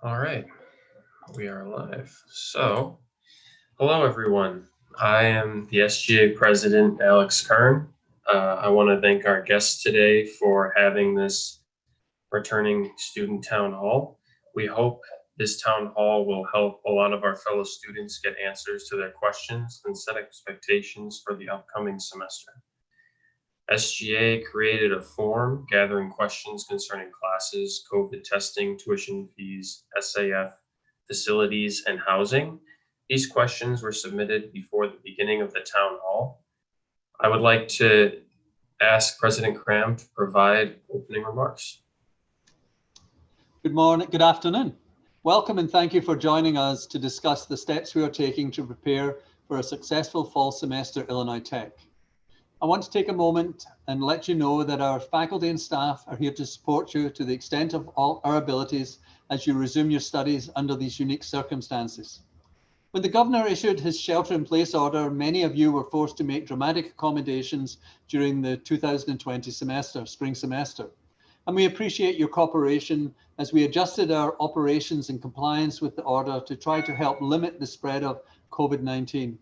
All right, we are live. Hello everyone. I am the SGA President, Alex Kern. I want to thank our guests today for having this returning student town hall. We hope this town hall will help a lot of our fellow students get answers to their questions and set expectations for the upcoming semester. SGA created a form gathering questions concerning classes, COVID testing, tuition fees, SAF, facilities, and housing. These questions were submitted before the beginning of the town hall. I would like to ask President Cram to provide opening remarks. Good morning, good afternoon. Welcome and thank you for joining us to discuss the steps we are taking to prepare for a successful fall semester at Illinois Tech. I want to take a moment and let you know that our faculty and staff are here to support you to the extent of all our abilities as you resume your studies under these unique circumstances. When the governor issued his shelter-in-place order, many of you were forced to make dramatic accommodations during the 2020 spring semester. And we appreciate your cooperation as we adjusted our operations in compliance with the order to try to help limit the spread of COVID-19.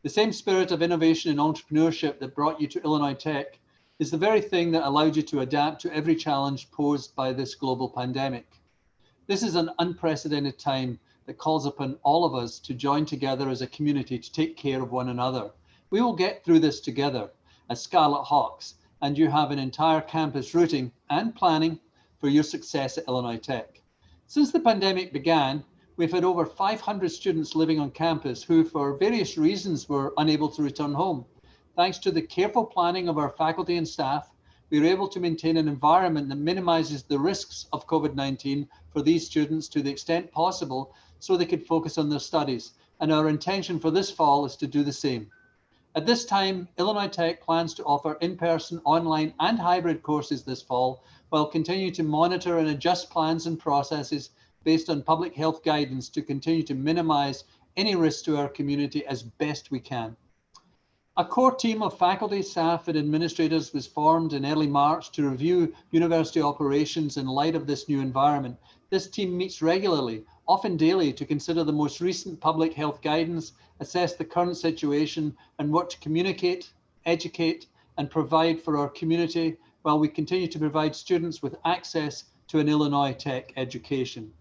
The same spirit of innovation and entrepreneurship that brought you to Illinois Tech is the very thing that allowed you to adapt to every challenge posed by this global pandemic. This is an unprecedented time that calls upon all of us to join together as a community to take care of one another. We will get through this together as Scarlet Hawks, and you have an entire campus rooting and planning for your success at Illinois Tech. Since the pandemic began, we've had over 500 students living on campus who, for various reasons, were unable to return home. Thanks to the careful planning of our faculty and staff, we were able to maintain an environment that minimizes the risks of COVID-19 for these students to the extent possible so they could focus on their studies. And our intention for this fall is to do the same. At this time, Illinois Tech plans to offer in-person, online, and hybrid courses this fall, while continuing to monitor and adjust plans and processes based on public health guidance to continue to minimize any risk to our community as best we can. A core team of faculty, staff, and administrators was formed in early March to review university operations in light of this new environment. This team meets regularly, often daily, to consider the most recent public health guidance, assess the current situation, and work to communicate, educate, and provide for our community while we continue to provide students with access to an Illinois Tech education.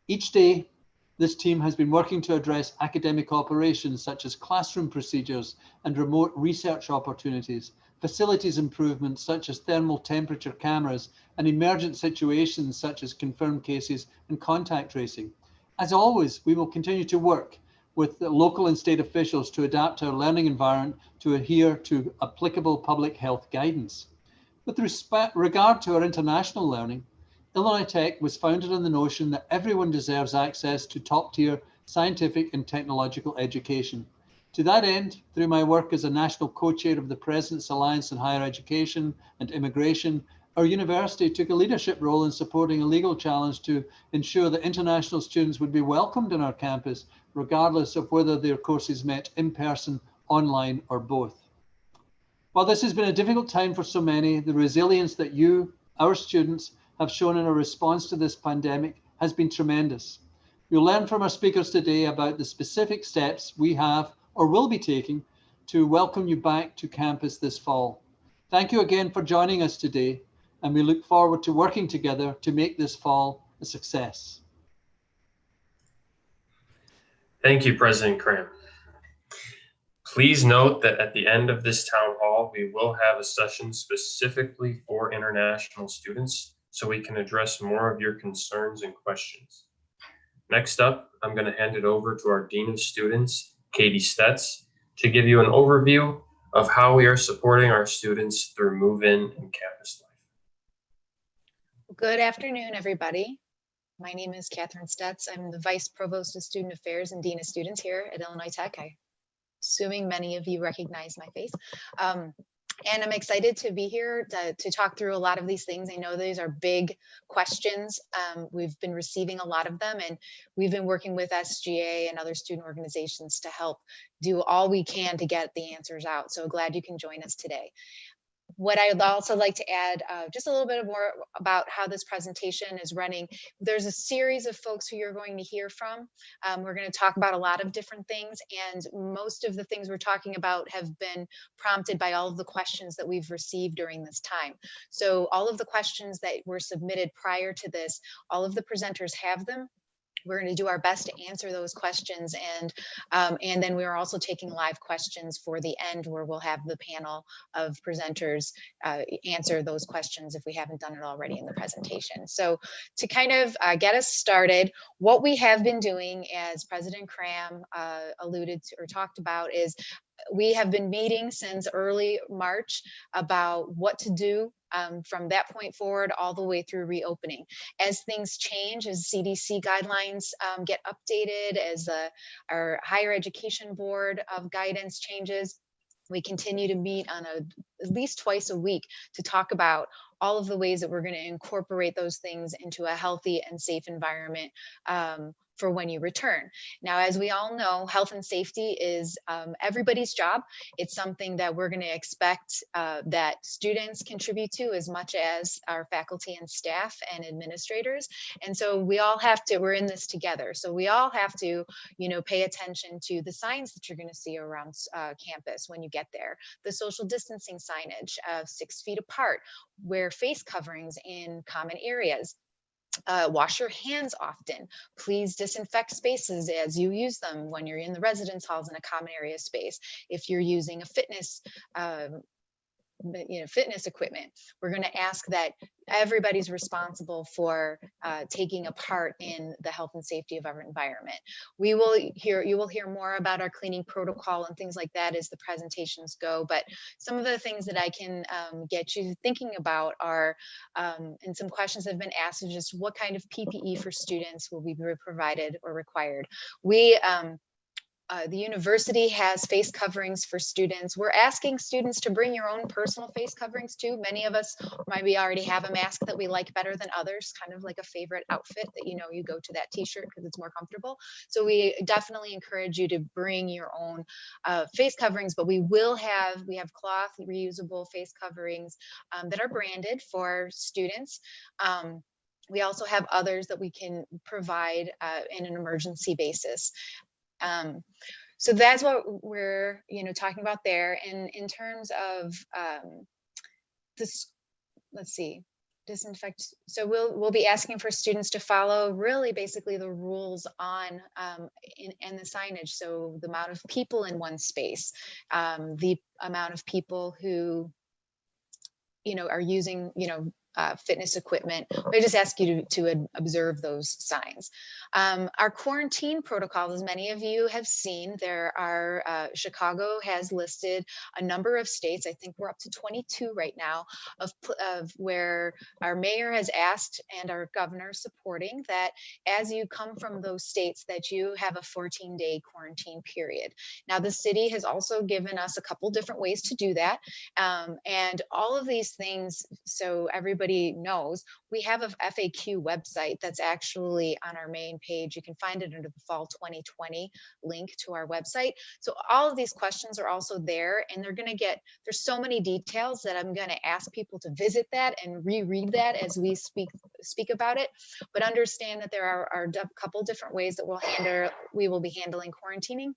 Each day, this team has been working to address academic operations such as classroom procedures and remote research opportunities, facilities improvements such as thermal temperature cameras, and emergent situations such as confirmed cases and contact tracing. As always, we will continue to work with the local and state officials to adapt our learning environment to adhere to applicable public health guidance. With regard to our international learning, Illinois Tech was founded on the notion that everyone deserves access to top-tier scientific and technological education. To that end, through my work as a national co-chair of the President's Alliance on Higher Education and Immigration, our university took a leadership role in supporting a legal challenge to ensure that international students would be welcomed on our campus, regardless of whether their courses met in person, online, or both. While this has been a difficult time for so many, the resilience that you, our students, have shown in a response to this pandemic has been tremendous. You'll learn from our speakers today about the specific steps we have or will be taking to welcome you back to campus this fall. Thank you again for joining us today, and we look forward to working together to make this fall a success. Thank you, President Cram. Please note that at the end of this town hall, we will have a session specifically for international students so we can address more of your concerns and questions. Next up, I'm going to hand it over to our Dean of Students, Katie Stetz, to give you an overview of how we are supporting our students through move-in and campus life. Good afternoon, everybody. My name is Catherine Stetz. I'm the Vice Provost of Student Affairs and Dean of Students here at Illinois Tech. I'm assuming many of you recognize my face. And I'm excited to be here to talk through a lot of these things. I know these are big questions. We've been receiving a lot of them, and we've been working with SGA and other student organizations to help do all we can to get the answers out. So glad you can join us today. What I would also like to add, just a little bit more about how this presentation is running. There's a series of folks who you're going to hear from. We're going to talk about a lot of different things, and most of the things we're talking about have been prompted by all of the questions that we've received during this time. So all of the questions that were submitted prior to this, all of the presenters have them. We're going to do our best to answer those questions, and then we're also taking live questions for the end, where we'll have the panel of presenters answer those questions if we haven't done it already in the presentation. So to kind of get us started, what we have been doing, as President Cram alluded to or talked about, is we have been meeting since early March about what to do from that point forward all the way through reopening. As things change, as CDC guidelines get updated, as our higher education board of guidance changes, we continue to meet on at least twice a week to talk about all of the ways that we're going to incorporate those things into a healthy and safe environment for when you return. Now, as we all know, health and safety is everybody's job. It's something that we're going to expect that students contribute to as much as our faculty and staff and administrators. And so we all have to, we're in this together. So we all have to, pay attention to the signs that you're going to see around campus when you get there. The social distancing signage of 6 feet apart, wear face coverings in common areas. Wash your hands often. Please disinfect spaces as you use them when you're in the residence halls in a common area space. If you're using a fitness equipment, we're going to ask that everybody's responsible for taking a part in the health and safety of our environment. You will hear more about our cleaning protocol and things like that as the presentations go, but some of the things that I can get you thinking about are, and some questions have been asked, is just what kind of PPE for students will be provided or required. The university has face coverings for students. We're asking students to bring your own personal face coverings too. Many of us maybe already have a mask that we like better than others, kind of like a favorite outfit that you go to that t-shirt because it's more comfortable. So we definitely encourage you to bring your own face coverings, but we have cloth reusable face coverings that are branded for students. We also have others that we can provide in an emergency basis. So that's what we're, talking about there. And in terms of this, let's see, disinfect. So we'll be asking for students to follow really basically the rules on and the signage. So the amount of people in one space, the amount of people who, are using, fitness equipment. I just ask you to observe those signs. Our quarantine protocols, as many of you have seen, Chicago has listed a number of states. I think we're up to 22 right now of where our mayor has asked, and our governor supporting, that as you come from those states that you have a 14-day quarantine period. Now, the city has also given us a couple different ways to do that. And all of these things, so everybody knows, we have a FAQ website that's actually on our main page. You can find it under the fall 2020 link to our website. So all of these questions are also there, and there's so many details that I'm going to ask people to visit that and reread that as we speak about it. But understand that there are a couple different ways that we will be handling quarantining.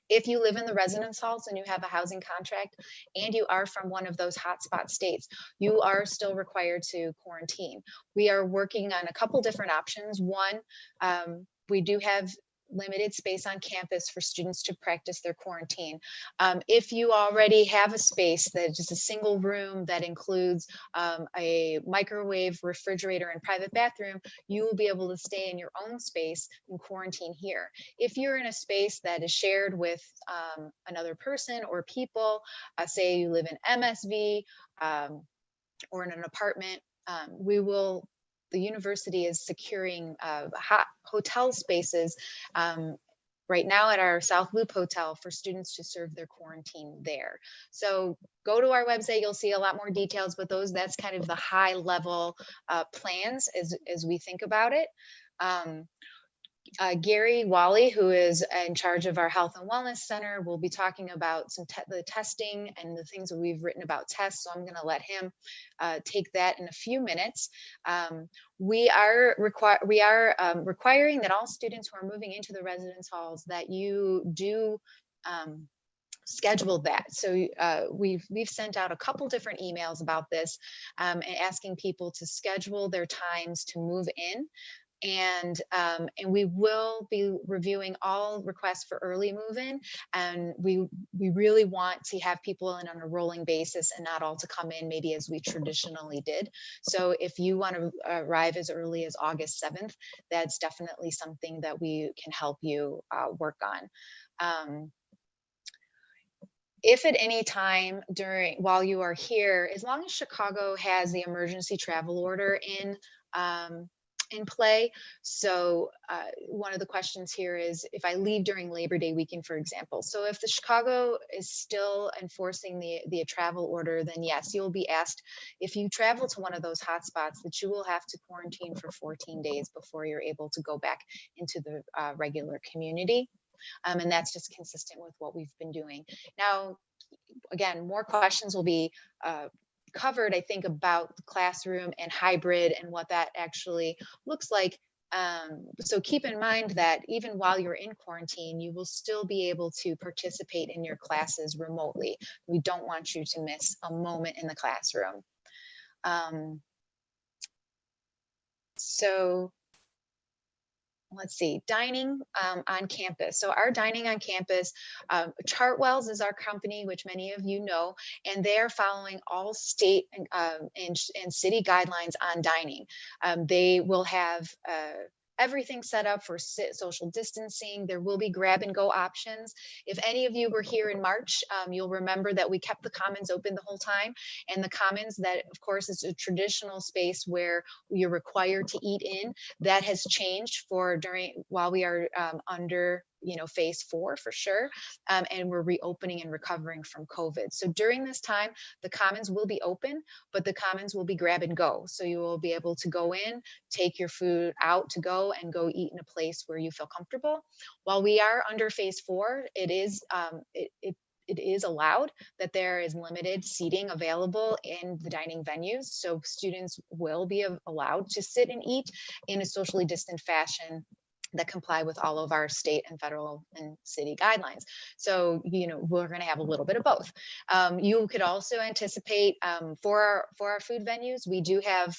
If you live in the residence halls and you have a housing contract and you are from one of those hotspot states, you are still required to quarantine. We are working on a couple different options. One, we do have limited space on campus for students to practice their quarantine. If you already have a space that is just a single room that includes a microwave, refrigerator, and private bathroom, you will be able to stay in your own space and quarantine here. If you're in a space that is shared with another person or people, say you live in MSV or in an apartment, the university is securing hotel spaces right now at our South Loop Hotel for students to serve their quarantine there. So go to our website, you'll see a lot more details, but that's kind of the high level plans as we think about it. Gary Wally, who is in charge of our Health and Wellness Center, will be talking about the testing and the things that we've written about tests. So I'm going to let him take that in a few minutes. We are requiring that all students who are moving into the residence halls that you do schedule that. So we've sent out a couple different emails about this and asking people to schedule their times to move in. And we will be reviewing all requests for early move-in, and we really want to have people in on a rolling basis and not all to come in maybe as we traditionally did. So if you want to arrive as early as August 7th, that's definitely something that we can help you work on. If at any time while you are here, as long as Chicago has the emergency travel order in play. So one of the questions here is if I leave during Labor Day weekend, for example. So if the Chicago is still enforcing the travel order, then yes, you'll be asked if you travel to one of those hotspots that you will have to quarantine for 14 days before you're able to go back into the regular community. And that's just consistent with what we've been doing. Now, again, more questions will be covered, I think, about the classroom and hybrid and what that actually looks like. So keep in mind that even while you're in quarantine, you will still be able to participate in your classes remotely. We don't want you to miss a moment in the classroom. So let's see, dining on campus. So our dining on campus, Chartwells is our company, which many of you know, and they're following all state and city guidelines on dining. They will have everything set up for social distancing. There will be grab and go options. If any of you were here in March, you'll remember that we kept the Commons open the whole time. And the Commons, that of course is a traditional space where you're required to eat in, that has changed for while we are under phase 4 for sure, and we're reopening and recovering from COVID. So during this time, the Commons will be open, but the Commons will be grab and go. So you will be able to go in, take your food out to go, and go eat in a place where you feel comfortable. While we are under phase 4, it is allowed that there is limited seating available in the dining venues. So students will be allowed to sit and eat in a socially distant fashion that comply with all of our state and federal and city guidelines. So, we're going to have a little bit of both. You could also anticipate for our food venues, we do have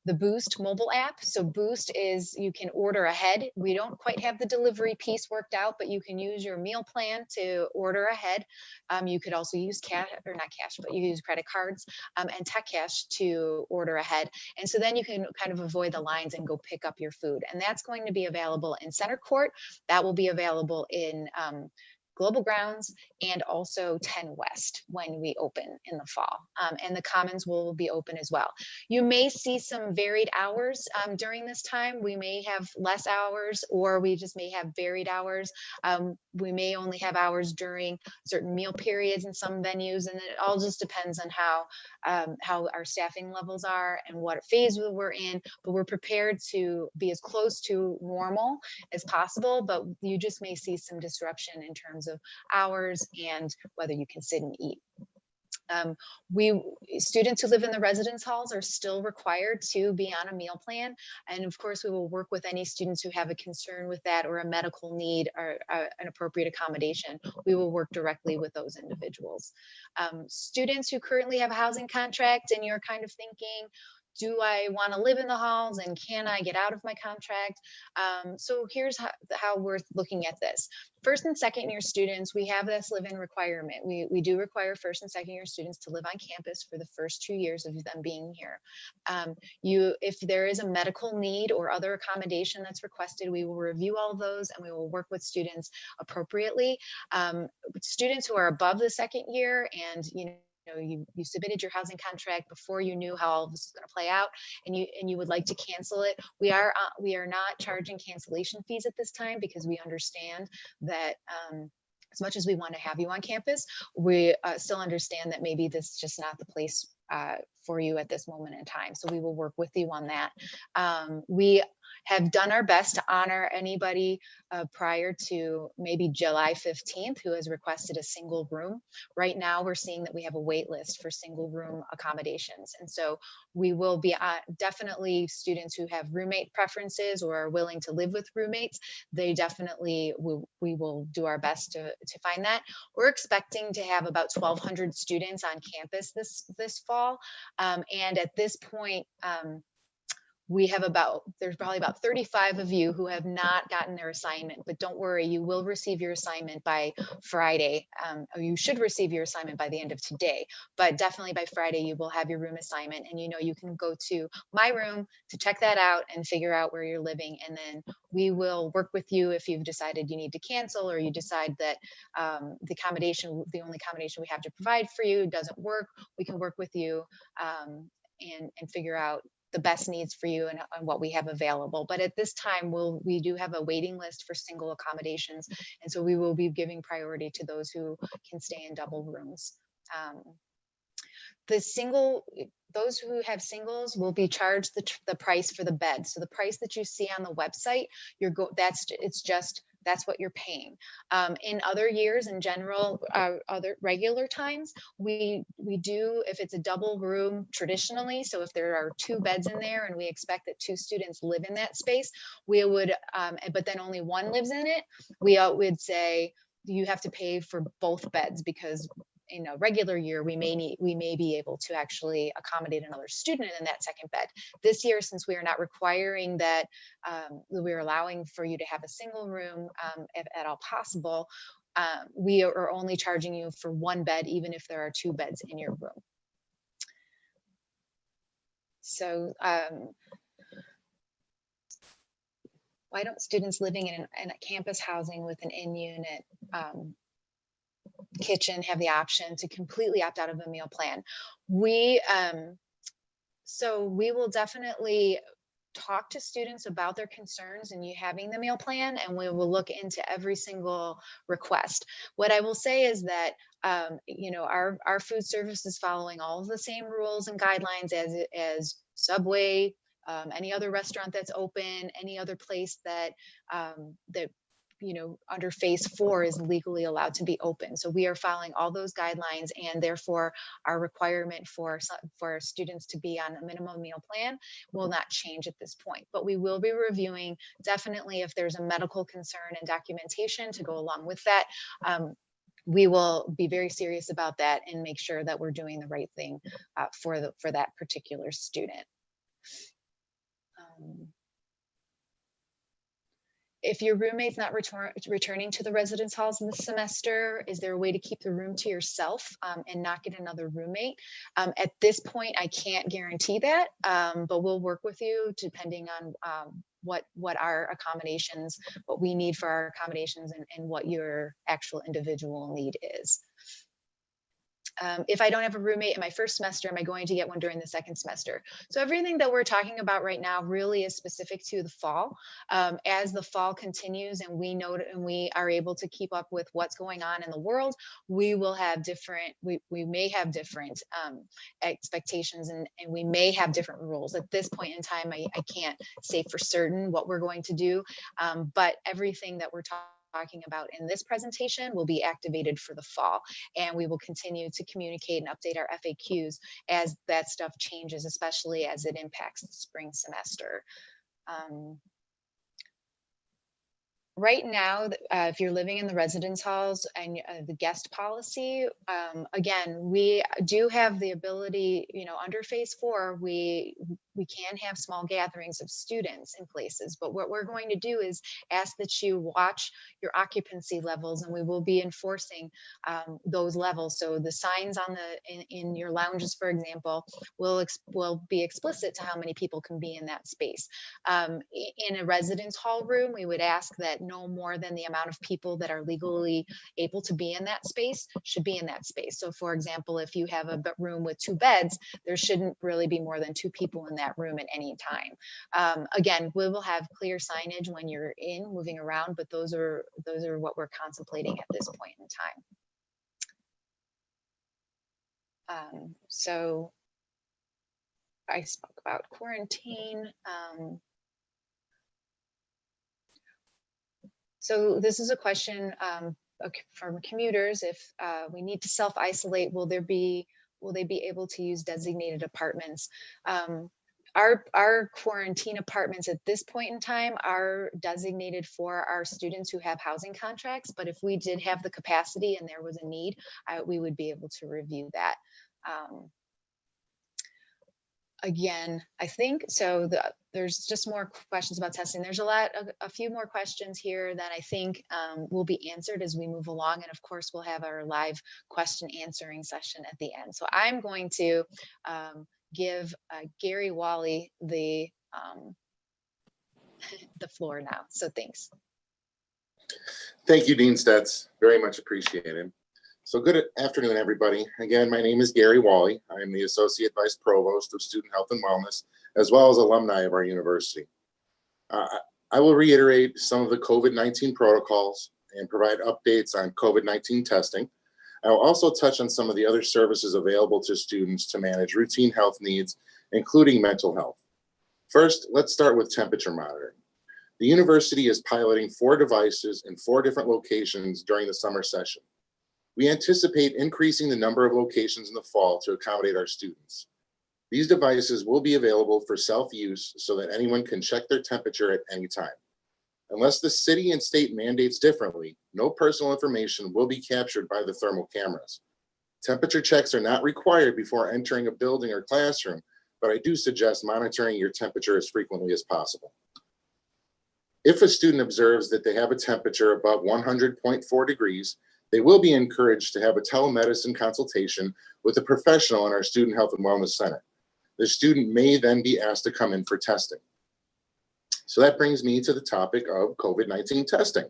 the Boost mobile app. So Boost is, you can order ahead. We don't quite have the delivery piece worked out, but you can use your meal plan to order ahead. You could also use cash, or not cash, but you use credit cards and tech cash to order ahead. And so then you can kind of avoid the lines and go pick up your food. And that's going to be available in Center Court. That will be available in Global Grounds and also 10 West when we open in the fall. And the Commons will be open as well. You may see some varied hours during this time. We may have less hours, or we just may have varied hours. We may only have hours during certain meal periods in some venues, and it all just depends on how our staffing levels are and what phase we're in. But we're prepared to be as close to normal as possible, but you just may see some disruption in terms of hours and whether you can sit and eat. Students who live in the residence halls are still required to be on a meal plan. And of course, we will work with any students who have a concern with that or a medical need or an appropriate accommodation. We will work directly with those individuals. Students who currently have a housing contract and you're kind of thinking, do I want to live in the halls and can I get out of my contract? So here's how we're looking at this. First and second year students, we have this live-in requirement. We do require first and second year students to live on campus for the first 2 years of them being here. If there is a medical need or other accommodation that's requested, we will review all of those and we will work with students appropriately. Students who are above the second year and you submitted your housing contract before you knew how all this is going to play out, and you would like to cancel it. We are not charging cancellation fees at this time because we understand that as much as we want to have you on campus, we still understand that maybe this is just not the place for you at this moment in time. So we will work with you on that. We have done our best to honor anybody prior to maybe July 15th who has requested a single room. Right now, we're seeing that we have a wait list for single room accommodations. And so we will be definitely students who have roommate preferences or are willing to live with roommates. They definitely, we will do our best to find that. We're expecting to have about 1,200 students on campus this fall. And at this point, we have there's probably about 35 of you who have not gotten their assignment, but don't worry, you will receive your assignment by Friday, or you should receive your assignment by the end of today, but definitely by Friday, you will have your room assignment, and you can go to My Room to check that out and figure out where you're living, and then we will work with you if you've decided you need to cancel, or you decide that the only accommodation we have to provide for you doesn't work. We can work with you and figure out the best needs for you and what we have available. But at this time, we do have a waiting list for single accommodations. And so we will be giving priority to those who can stay in double rooms. Those who have singles will be charged the price for the bed. So the price that you see on the website, that's what you're paying. In other years, in general, other regular times, we do, if it's a double room traditionally, so if there are 2 beds in there and we expect that 2 students live in that space, we would, but then only 1 lives in it, we would say you have to pay for both beds, because in a regular year, we may be able to actually accommodate another student in that second bed. This year, since we are not requiring that, we're allowing for you to have a single room if at all possible, we are only charging you for 1 bed, even if there are 2 beds in your room. So why don't students living in a campus housing with an in-unit kitchen have the option to completely opt out of a meal plan? So we will definitely talk to students about their concerns and you having the meal plan, and we will look into every single request. What I will say is that our food service is following all of the same rules and guidelines as Subway, any other restaurant that's open, any other place that under phase 4 is legally allowed to be open. So we are following all those guidelines, and therefore our requirement for students to be on a minimum meal plan will not change at this point. But we will be reviewing definitely if there's a medical concern and documentation to go along with that. We will be very serious about that and make sure that we're doing the right thing for that particular student. If your roommate's not returning to the residence halls in this semester, is there a way to keep the room to yourself and not get another roommate? At this point, I can't guarantee that, but we'll work with you depending on what our accommodations, what we need for our accommodations, and what your actual individual need is. If I don't have a roommate in my first semester, am I going to get one during the second semester? So everything that we're talking about right now really is specific to the fall. As the fall continues and we are able to keep up with what's going on in the world, we will have we may have different expectations, and we may have different rules. At this point in time, I can't say for certain what we're going to do, but everything that we're talking about in this presentation will be activated for the fall, and we will continue to communicate and update our FAQs as that stuff changes, especially as it impacts the spring semester. Right now, if you're living in the residence halls and the guest policy, again, we do have the ability, under phase 4, we can have small gatherings of students in places, but what we're going to do is ask that you watch your occupancy levels, and we will be enforcing those levels. So the signs on in your lounges, for example, will be explicit to how many people can be in that space. In a residence hall room, we would ask that no more than the amount of people that are legally able to be in that space should be in that space. So for example, if you have a room with 2 beds, there shouldn't really be more than 2 people in that room at any time. Again, we will have clear signage when you're moving around, but those are what we're contemplating at this point in time. So I spoke about quarantine. So this is a question from commuters. If we need to self-isolate, will they be able to use designated apartments? Our quarantine apartments at this point in time are designated for our students who have housing contracts. But if we did have the capacity and there was a need, we would be able to review that. Again, I think so. There's just more questions about testing. There's a few more questions here that I think will be answered as we move along. And of course, we'll have our live question answering session at the end. So I'm going to give Gary Wally the floor now. So thanks. Thank you, Dean Stetz. Very much appreciated. So good afternoon, everybody. Again, my name is Gary Wally. I am the Associate Vice Provost of Student Health and Wellness, as well as alumni of our university. I will reiterate some of the COVID-19 protocols and provide updates on COVID-19 testing. I will also touch on some of the other services available to students to manage routine health needs, including mental health. First, let's start with temperature monitoring. The university is piloting 4 devices in 4 different locations during the summer session. We anticipate increasing the number of locations in the fall to accommodate our students. These devices will be available for self-use so that anyone can check their temperature at any time. Unless the city and state mandates differently, no personal information will be captured by the thermal cameras. Temperature checks are not required before entering a building or classroom, but I do suggest monitoring your temperature as frequently as possible. If a student observes that they have a temperature above 100.4 degrees, they will be encouraged to have a telemedicine consultation with a professional in our Student Health and Wellness Center. The student may then be asked to come in for testing. So that brings me to the topic of COVID-19 testing.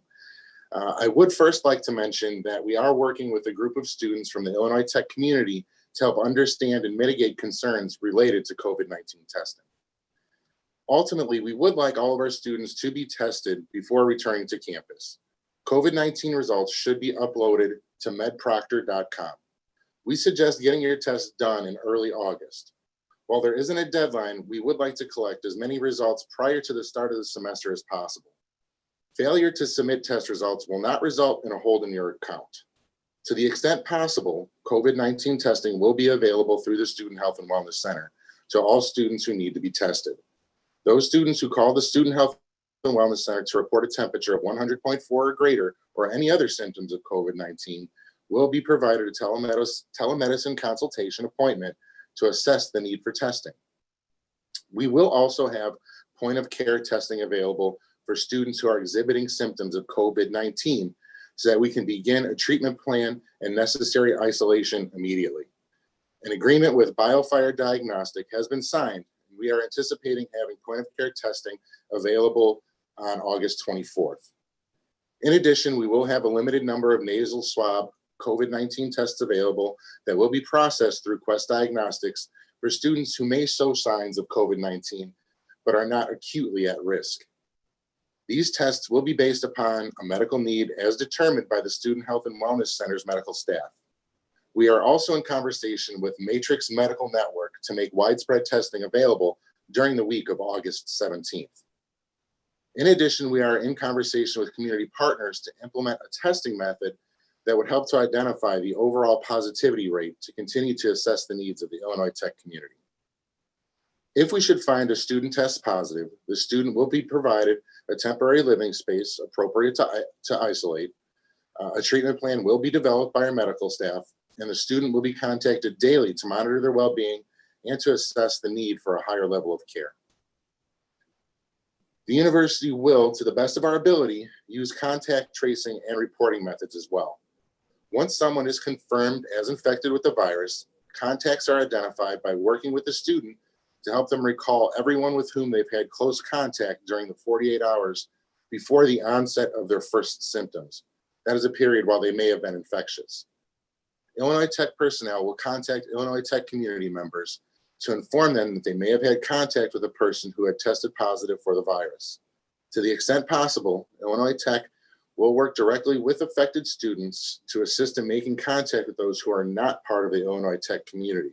I would first like to mention that we are working with a group of students from the Illinois Tech community to help understand and mitigate concerns related to COVID-19 testing. Ultimately, we would like all of our students to be tested before returning to campus. COVID-19 results should be uploaded to medproctor.com. We suggest getting your test done in early August. While there isn't a deadline, we would like to collect as many results prior to the start of the semester as possible. Failure to submit test results will not result in a hold in your account. To the extent possible, COVID-19 testing will be available through the Student Health and Wellness Center to all students who need to be tested. Those students who call the Student Health and Wellness Center to report a temperature of 100.4 or greater or any other symptoms of COVID-19 will be provided a telemedicine consultation appointment to assess the need for testing. We will also have point of care testing available for students who are exhibiting symptoms of COVID-19 so that we can begin a treatment plan and necessary isolation immediately. An agreement with BioFire Diagnostic has been signed. We are anticipating having point of care testing available on August 24th. In addition, we will have a limited number of nasal swab COVID-19 tests available that will be processed through Quest Diagnostics for students who may show signs of COVID-19 but are not acutely at risk. These tests will be based upon a medical need as determined by the Student Health and Wellness Center's medical staff. We are also in conversation with Matrix Medical Network to make widespread testing available during the week of August 17th. In addition, we are in conversation with community partners to implement a testing method that would help to identify the overall positivity rate to continue to assess the needs of the Illinois Tech community. If we should find a student test positive, the student will be provided a temporary living space appropriate to isolate. A treatment plan will be developed by our medical staff, and the student will be contacted daily to monitor their well-being and to assess the need for a higher level of care. The university will, to the best of our ability, use contact tracing and reporting methods as well. Once someone is confirmed as infected with the virus, contacts are identified by working with the student to help them recall everyone with whom they've had close contact during the 48 hours before the onset of their first symptoms. That is a period while they may have been infectious. Illinois Tech personnel will contact Illinois Tech community members to inform them that they may have had contact with a person who had tested positive for the virus. To the extent possible, Illinois Tech will work directly with affected students to assist in making contact with those who are not part of the Illinois Tech community.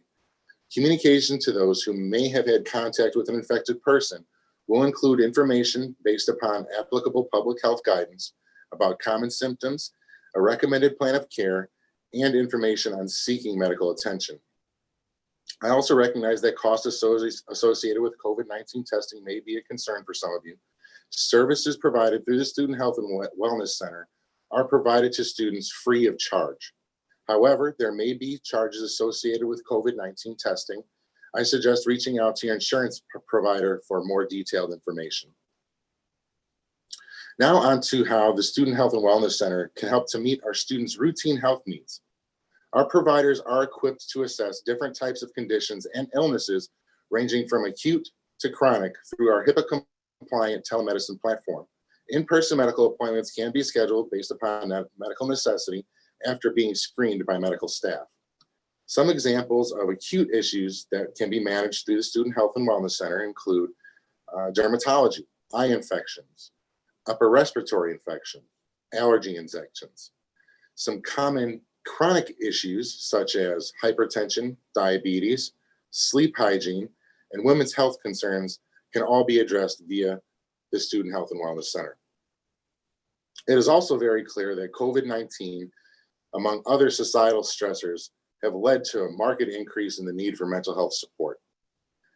Communication to those who may have had contact with an infected person will include information based upon applicable public health guidance, about common symptoms, a recommended plan of care, and information on seeking medical attention. I also recognize that costs associated with COVID-19 testing may be a concern for some of you. Services provided through the Student Health and Wellness Center are provided to students free of charge. However, there may be charges associated with COVID-19 testing. I suggest reaching out to your insurance provider for more detailed information. Now on to how the Student Health and Wellness Center can help to meet our students' routine health needs. Our providers are equipped to assess different types of conditions and illnesses ranging from acute to chronic through our HIPAA-compliant telemedicine platform. In-person medical appointments can be scheduled based upon medical necessity after being screened by medical staff. Some examples of acute issues that can be managed through the Student Health and Wellness Center include dermatology, eye infections, upper respiratory infection, allergy infections. Some common chronic issues such as hypertension, diabetes, sleep hygiene, and women's health concerns can all be addressed via the Student Health and Wellness Center. It is also very clear that COVID-19, among other societal stressors, have led to a marked increase in the need for mental health support.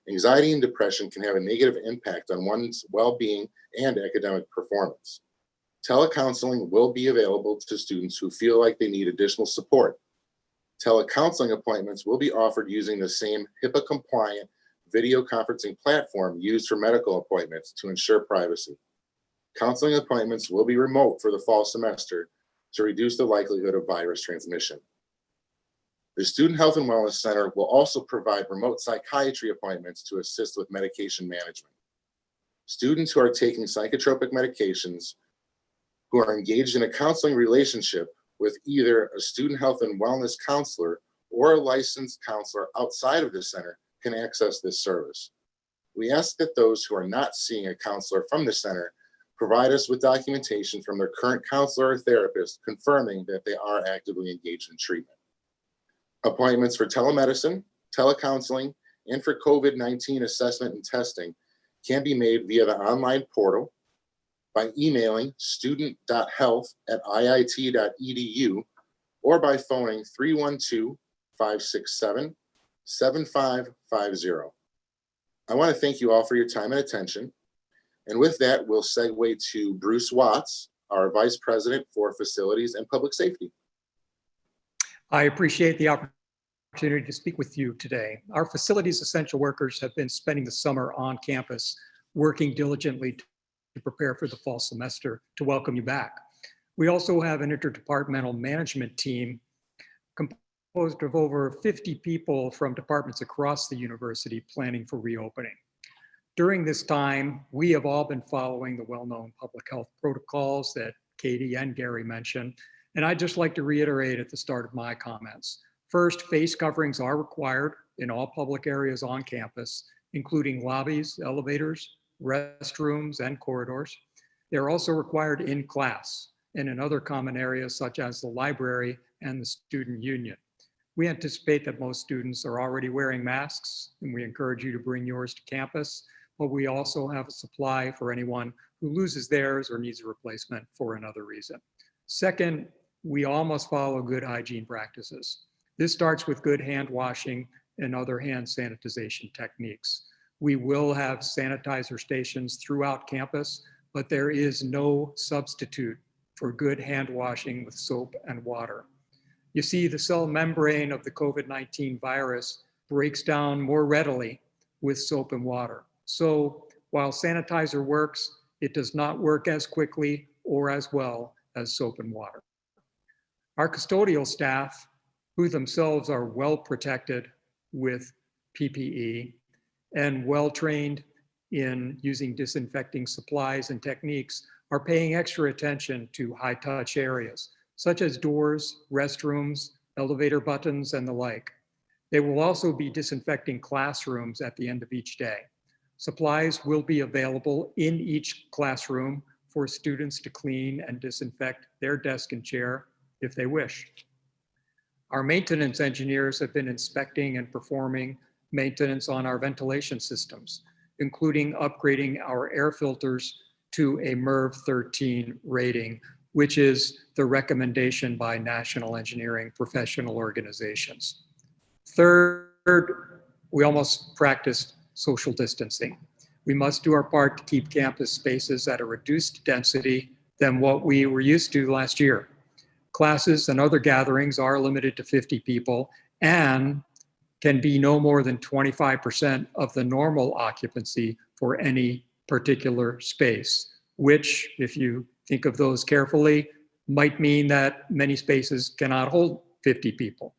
Anxiety and depression can have a negative impact on one's well-being and academic performance. Telecounseling will be available to students who feel like they need additional support. Telecounseling appointments will be offered using the same HIPAA-compliant video conferencing platform used for medical appointments to ensure privacy. Counseling appointments will be remote for the fall semester to reduce the likelihood of virus transmission. The Student Health and Wellness Center will also provide remote psychiatry appointments to assist with medication management. Students who are taking psychotropic medications who are engaged in a counseling relationship with either a student health and wellness counselor or a licensed counselor outside of the center can access this service. We ask that those who are not seeing a counselor from the center provide us with documentation from their current counselor or therapist confirming that they are actively engaged in treatment. Appointments for telemedicine, telecounseling, and for COVID-19 assessment and testing can be made via the online portal, by emailing student.health@iit.edu, or by phoning 312-567-7550. I want to thank you all for your time and attention. And with that, we'll segue to Bruce Watts, our Vice President for Facilities and Public Safety. I appreciate the opportunity to speak with you today. Our facilities essential workers have been spending the summer on campus, working diligently to prepare for the fall semester to welcome you back. We also have an interdepartmental management team composed of over 50 people from departments across the university planning for reopening. During this time, we have all been following the well-known public health protocols that Katie and Gary mentioned, and I'd just like to reiterate at the start of my comments. First, face coverings are required in all public areas on campus, including lobbies, elevators, restrooms, and corridors. They're also required in class and in other common areas such as the library and the student union. We anticipate that most students are already wearing masks, and we encourage you to bring yours to campus, but we also have a supply for anyone who loses theirs or needs a replacement for another reason. Second, we all must follow good hygiene practices. This starts with good hand washing and other hand sanitization techniques. We will have sanitizer stations throughout campus, but there is no substitute for good hand washing with soap and water. You see, the cell membrane of the COVID-19 virus breaks down more readily with soap and water. So while sanitizer works, it does not work as quickly or as well as soap and water. Our custodial staff, who themselves are well protected with PPE and well trained in using disinfecting supplies and techniques, are paying extra attention to high touch areas, such as doors, restrooms, elevator buttons, and the like. They will also be disinfecting classrooms at the end of each day. Supplies will be available in each classroom for students to clean and disinfect their desk and chair if they wish. Our maintenance engineers have been inspecting and performing maintenance on our ventilation systems, including upgrading our air filters to a MERV 13 rating which is the recommendation by national engineering professional organizations. Third, we almost practiced social distancing. We must do our part to keep campus spaces at a reduced density than what we were used to last year. Classes and other gatherings are limited to 50 people and can be no more than 25% of the normal occupancy for any particular space, which, if you think of those carefully, might mean that many spaces cannot hold 50 people.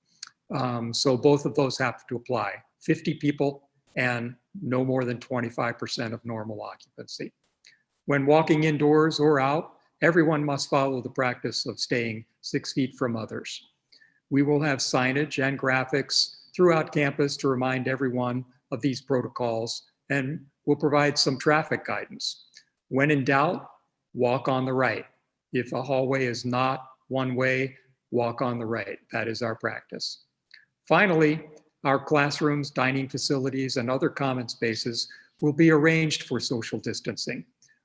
So both of those have to apply, 50 people and no more than 25% of normal occupancy. When walking indoors or out, everyone must follow the practice of staying 6 feet from others. We will have signage and graphics throughout campus to remind everyone of these protocols, and we'll provide some traffic guidance. When in doubt, walk on the right. If a hallway is not one way, walk on the right. That is our practice. Finally, our classrooms, dining facilities, and other common spaces will be arranged for social distancing,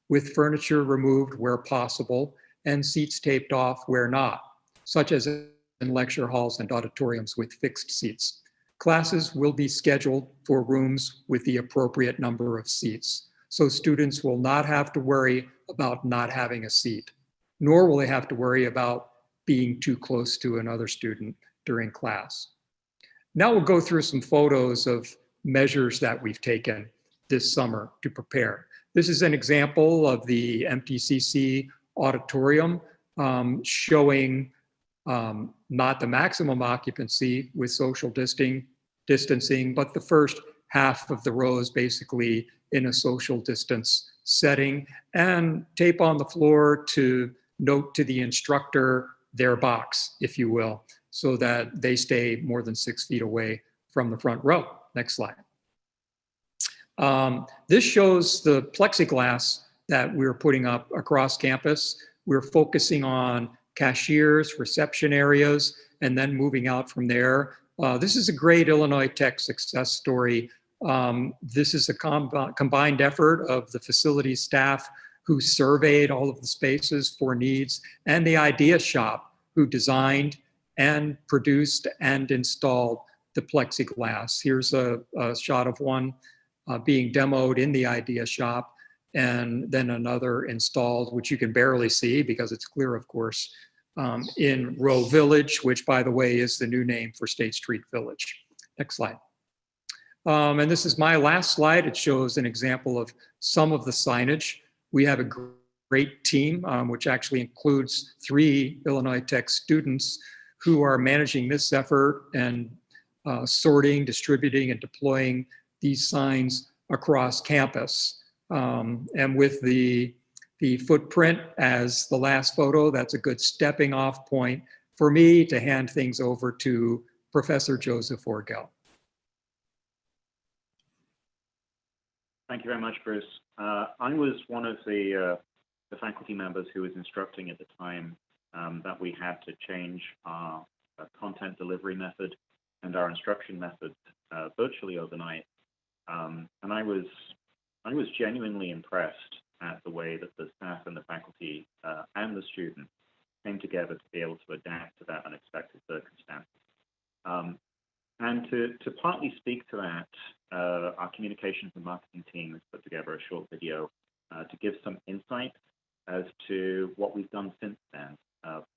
with furniture removed where possible and seats taped off where not, such as in lecture halls and auditoriums with fixed seats. Classes will be scheduled for rooms with the appropriate number of seats, so students will not have to worry about not having a seat, nor will they have to worry about being too close to another student during class. Now we'll go through some photos of measures that we've taken this summer to prepare. This is an example of the MTCC auditorium showing not the maximum occupancy with social distancing, but the first half of the rows basically in a social distance setting, and tape on the floor to note to the instructor their box, if you will, so that they stay more than 6 feet away from the front row. Next slide. This shows the plexiglass that we're putting up across campus. We're focusing on cashiers, reception areas, and then moving out from there. This is a great Illinois Tech success story. This is a combined effort of the facilities staff who surveyed all of the spaces for needs, and the idea shop who designed and produced and installed the plexiglass. Here's a shot of one being demoed in the idea shop, and then another installed, which you can barely see because it's clear, of course, in Row Village, which, by the way, is the new name for State Street Village. Next slide. And this is my last slide. It shows an example of some of the signage. We have a great team, which actually includes 3 Illinois Tech students who are managing this effort and sorting, distributing, and deploying these signs across campus. And with the footprint as the last photo, that's a good stepping off point for me to hand things over to Professor Joseph Orgel. Thank you very much, Bruce. I was one of the faculty members who was instructing at the time that we had to change our content delivery method and our instruction method virtually overnight. And I was genuinely impressed at the way that the staff and the faculty and the students came together to be able to adapt to that unexpected circumstance. And to partly speak to that, our communications and marketing team has put together a short video to give some insight as to what we've done since then,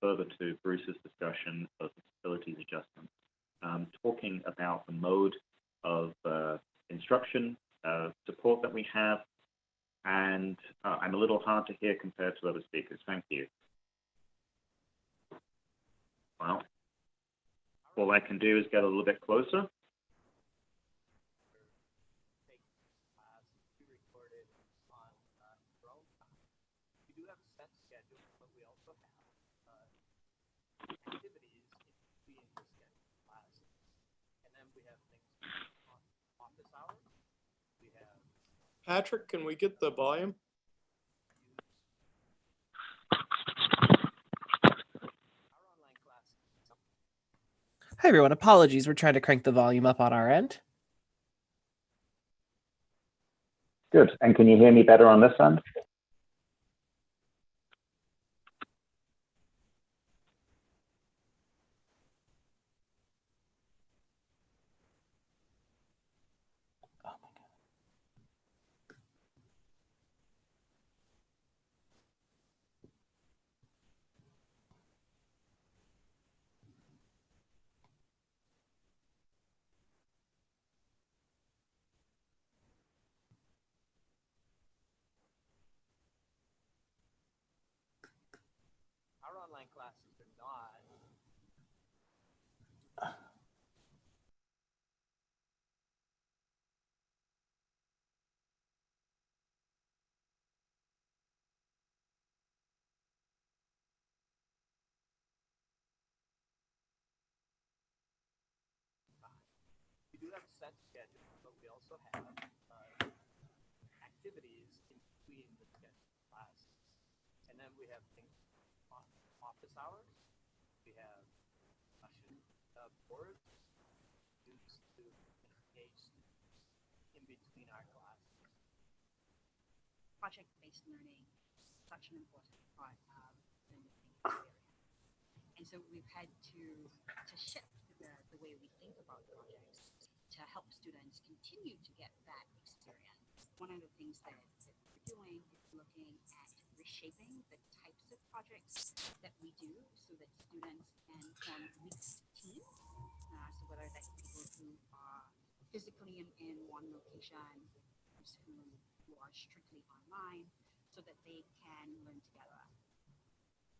further to Bruce's discussion of the facilities adjustments, talking about the mode of instruction, support that we have, and I'm a little hard to hear compared to other speakers. Thank you. Well, all I can do is get a little bit closer. Patrick, can we get the volume? Hi, everyone. Apologies. We're trying to crank the volume up on our end. Good. And can you hear me better on this end? classes are not. We do have a set schedule, but we also have activities in between the scheduled classes. And then we have things on office hours. We have boards used to engage in between our classes. Project-based learning is such an important part of the learning experience. And so we've had to shift the way we think about projects to help students continue to get that experience. One of the things that we're doing is looking at reshaping the types of projects that we do so that students can form mixed teams. So whether that's people who are physically in one location, who are strictly online, so that they can learn together.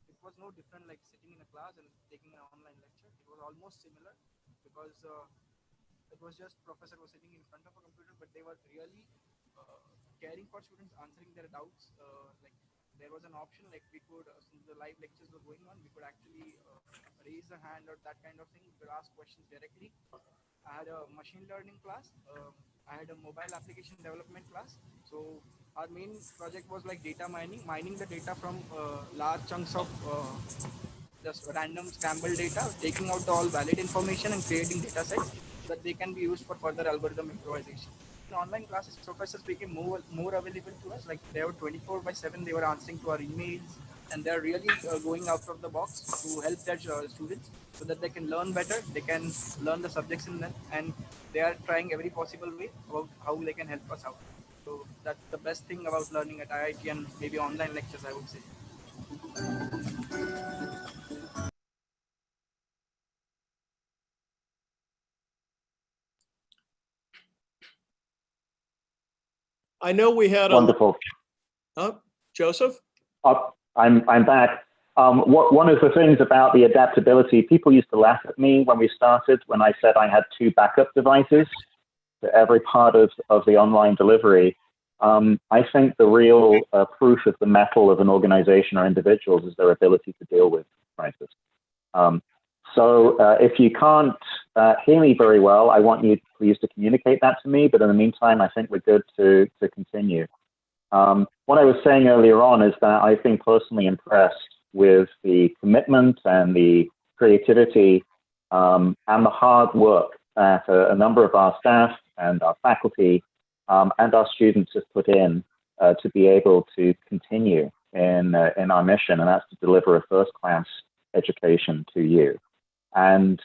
It was no different like sitting in a class and taking an online lecture. It was almost similar because it was just professor was sitting in front of a computer, but they were really caring for students, answering their doubts. Like there was an option like we could, since the live lectures were going on, we could actually raise a hand or that kind of thing. We could ask questions directly. I had a machine learning class. I had a mobile application development class. So our main project was like data mining the data from large chunks of just random scrambled data, taking out all valid information and creating data sets so that they can be used for further algorithm improvisation. In online classes, professors became more available to us. Like they were 24/7, they were answering to our emails, and they're really going out of the box to help their students so that they can learn better, they can learn the subjects in them, and they are trying every possible way about how they can help us out. So that's the best thing about learning at IIT and maybe online lectures, I would say. I know we had Wonderful. Joseph? I'm back. One of the things about the adaptability, people used to laugh at me when we started, when I said I had 2 backup devices for every part of the online delivery. I think the real proof of the mettle of an organization or individuals is their ability to deal with crisis. So if you can't hear me very well, I want you please to communicate that to me. But in the meantime, I think we're good to continue. What I was saying earlier on is that I've been personally impressed with the commitment and the creativity and the hard work that a number of our staff and our faculty and our students have put in to be able to continue in our mission, and that's to deliver a first-class education to you. And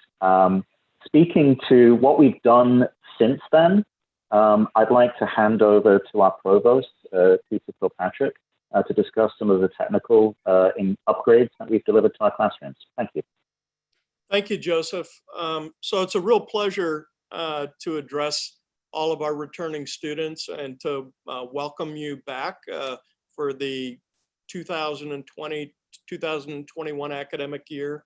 speaking to what we've done since then, I'd like to hand over to our provost, Peter Kilpatrick, to discuss some of the technical upgrades that we've delivered to our classrooms. Thank you. Thank you, Joseph. So it's a real pleasure to address all of our returning students and to welcome you back for the 2020-2021 academic year.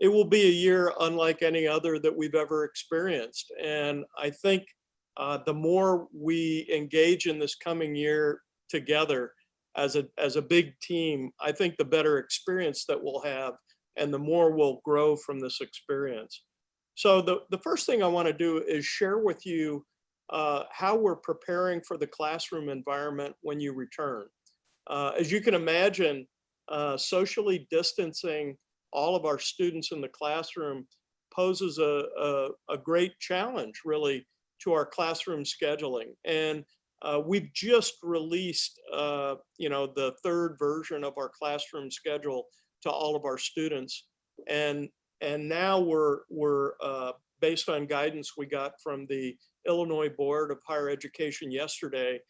It will be a year unlike any other that we've ever experienced. And I think the more we engage in this coming year together as a big team, I think the better experience that we'll have and the more we'll grow from this experience. So the first thing I want to do is share with you how we're preparing for the classroom environment when you return. As you can imagine, socially distancing all of our students in the classroom poses a great challenge, really, to our classroom scheduling. And we've just released, the 3rd version of our classroom schedule to all of our students. And now we're based on guidance we got from the Illinois Board of Higher Education yesterday,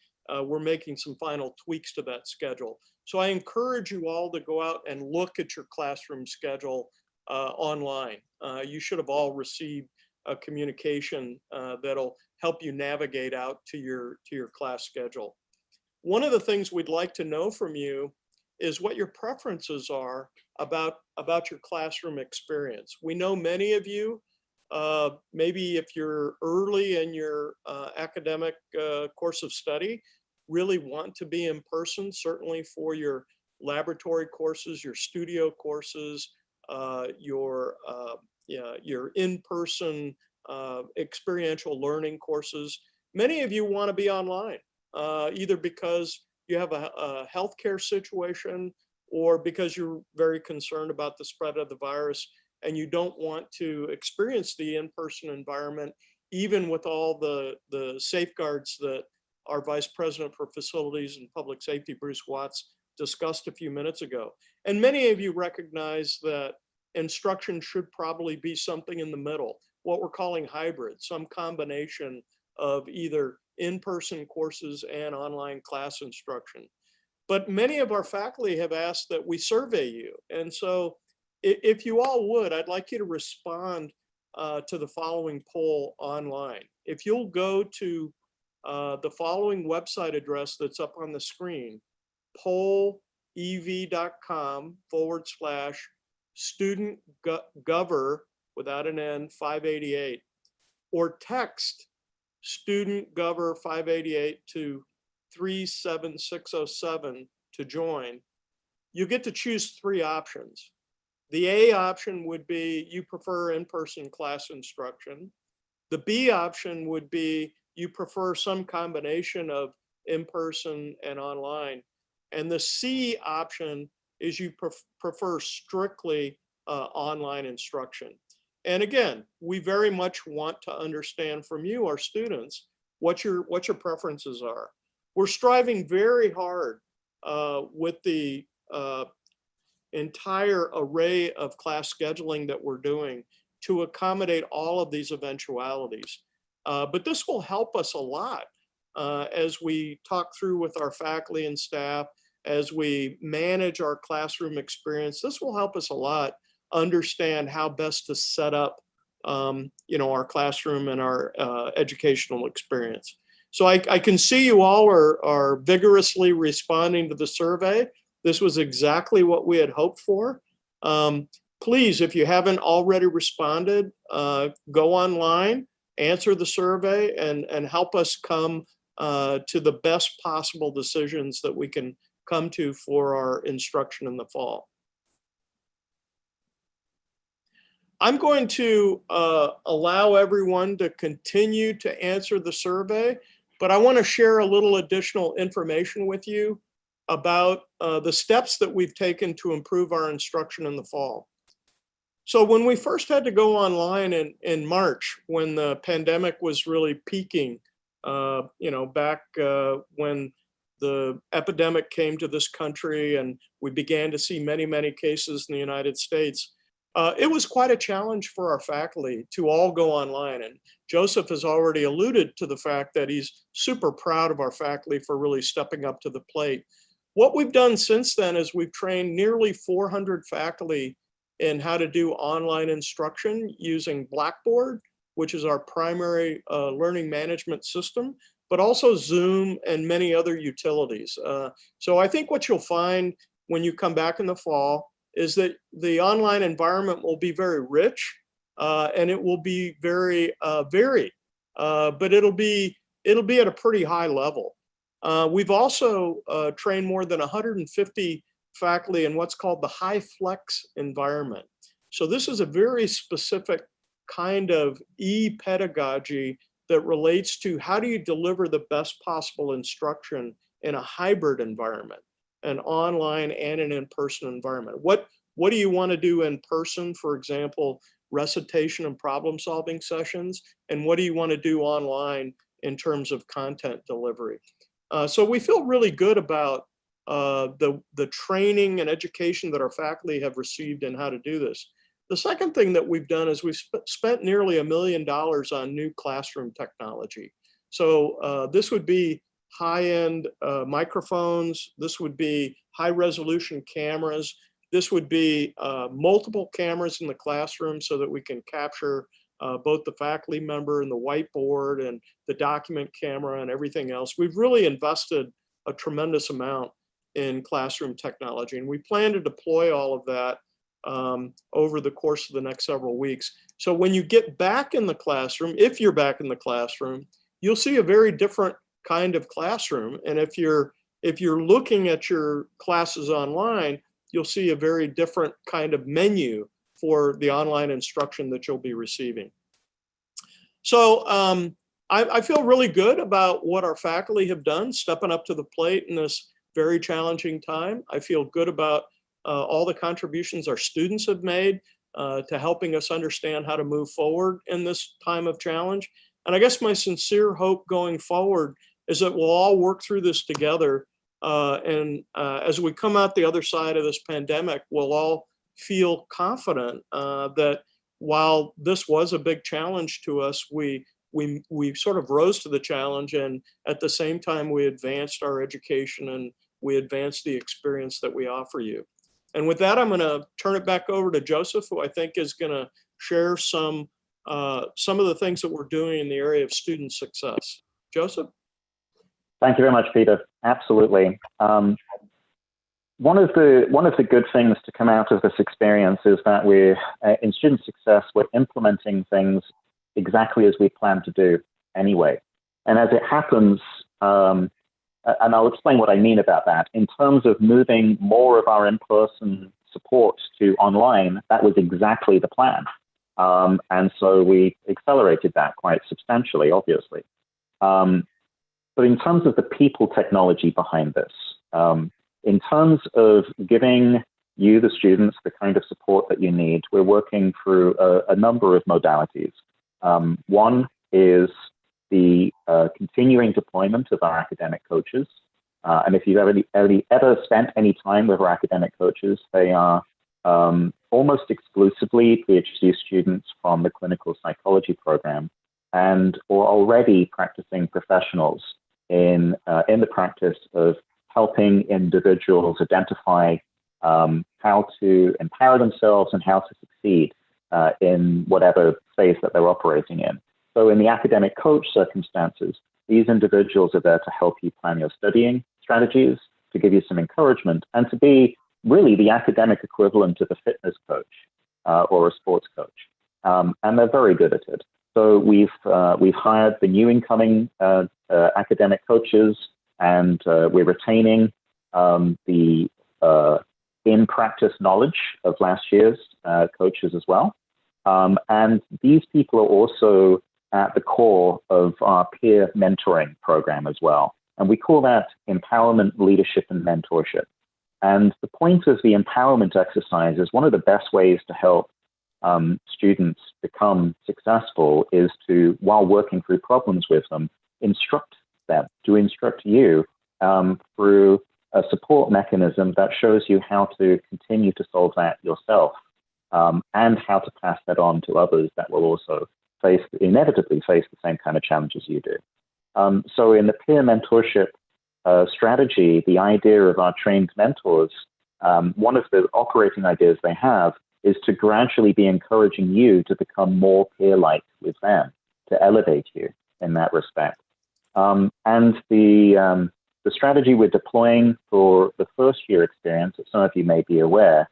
we're making some final tweaks to that schedule. So I encourage you all to go out and look at your classroom schedule online. You should have all received a communication that'll help you navigate out to your class schedule. One of the things we'd like to know from you is what your preferences are about your classroom experience. We know many of you, maybe if you're early in your academic course of study, really want to be in person, certainly for your laboratory courses, your studio courses, your in-person experiential learning courses. Many of you want to be online, either because you have a healthcare situation or because you're very concerned about the spread of the virus and you don't want to experience the in-person environment, even with all the safeguards that our Vice President for Facilities and Public Safety, Bruce Watts, discussed a few minutes ago. And many of you recognize that instruction should probably be something in the middle, what we're calling hybrid, some combination of either in-person courses and online class instruction. But many of our faculty have asked that we survey you. And so if you all would, I'd like you to respond to the following poll online. If you'll go to the following website address that's up on the screen, pollev.com/studentgover without an N 588, or text student gover 588 to 37607 to join, you get to choose three options. The A option would be you prefer in-person class instruction. The B option would be you prefer some combination of in-person and online. And the C option is you prefer strictly online instruction. And again, we very much want to understand from you, our students, what your preferences are. We're striving very hard with the entire array of class scheduling that we're doing to accommodate all of these eventualities. But this will help us a lot as we talk through with our faculty and staff, as we manage our classroom experience. This will help us a lot understand how best to set up our classroom and our educational experience. So I can see you all are vigorously responding to the survey. This was exactly what we had hoped for. Please, if you haven't already responded, go online, answer the survey, and help us come to the best possible decisions that we can come to for our instruction in the fall. I'm going to allow everyone to continue to answer the survey, but I want to share a little additional information with you about the steps that we've taken to improve our instruction in the fall. So when we first had to go online in March, when the pandemic was really peaking, back when the epidemic came to this country and we began to see many, many cases in the United States, it was quite a challenge for our faculty to all go online. And Joseph has already alluded to the fact that he's super proud of our faculty for really stepping up to the plate. What we've done since then is we've trained nearly 400 faculty in how to do online instruction using Blackboard, which is our primary learning management system, but also Zoom and many other utilities. So I think what you'll find when you come back in the fall is that the online environment will be very rich and it will be very varied, but it'll be at a pretty high level. We've also trained more than 150 faculty in what's called the high flex environment. So this is a very specific kind of e-pedagogy that relates to how do you deliver the best possible instruction in a hybrid environment, an online and an in-person environment. What do you want to do in person? For example, recitation and problem solving sessions, and what do you want to do online in terms of content delivery? So we feel really good about the training and education that our faculty have received in how to do this. The second thing that we've done is we've spent nearly $1 million on new classroom technology. So this would be high-end microphones. This would be high-resolution cameras. This would be multiple cameras in the classroom so that we can capture both the faculty member and the whiteboard and the document camera and everything else. We've really invested a tremendous amount in classroom technology. And we plan to deploy all of that over the course of the next several weeks. So when you get back in the classroom, if you're back in the classroom, you'll see a very different kind of classroom. And if you're looking at your classes online, you'll see a very different kind of menu for the online instruction that you'll be receiving. So I feel really good about what our faculty have done, stepping up to the plate in this very challenging time. I feel good about all the contributions our students have made to helping us understand how to move forward in this time of challenge. And I guess my sincere hope going forward is that we'll all work through this together. And as we come out the other side of this pandemic, we'll all feel confident that while this was a big challenge to us, we sort of rose to the challenge, and at the same time, we advanced our education and we advanced the experience that we offer you. And with that, I'm going to turn it back over to Joseph, who I think is going to share some of the things that we're doing in the area of student success. Joseph? Thank you very much, Peter. Absolutely. One of the good things to come out of this experience is that we're in student success, we're implementing things exactly as we plan to do anyway. And as it happens, and I'll explain what I mean about that. In terms of moving more of our in-person support to online, that was exactly the plan. And so we accelerated that quite substantially, obviously. But in terms of the people technology behind this, in terms of giving you, the students, the kind of support that you need, we're working through a number of modalities. One is the continuing deployment of our academic coaches. And if you've ever spent any time with our academic coaches, they are almost exclusively PhD students from the clinical psychology program and are already practicing professionals in the practice of helping individuals identify how to empower themselves and how to succeed in whatever phase that they're operating in. So in the academic coach circumstances, these individuals are there to help you plan your studying strategies, to give you some encouragement, and to be really the academic equivalent of a fitness coach or a sports coach. And they're very good at it. So we've hired the new incoming academic coaches, and we're retaining the in-practice knowledge of last year's coaches as well. And these people are also at the core of our peer mentoring program as well. And we call that empowerment, leadership, and mentorship. And the point of the empowerment exercise is one of the best ways to help students become successful is to, while working through problems with them, instruct them, to instruct you through a support mechanism that shows you how to continue to solve that yourself and how to pass that on to others that will also inevitably face the same kind of challenges you do. So in the peer mentorship strategy, the idea of our trained mentors, one of the operating ideas they have is to gradually be encouraging you to become more peer-like with them, to elevate you in that respect. And the strategy we're deploying for the first year experience, as some of you may be aware,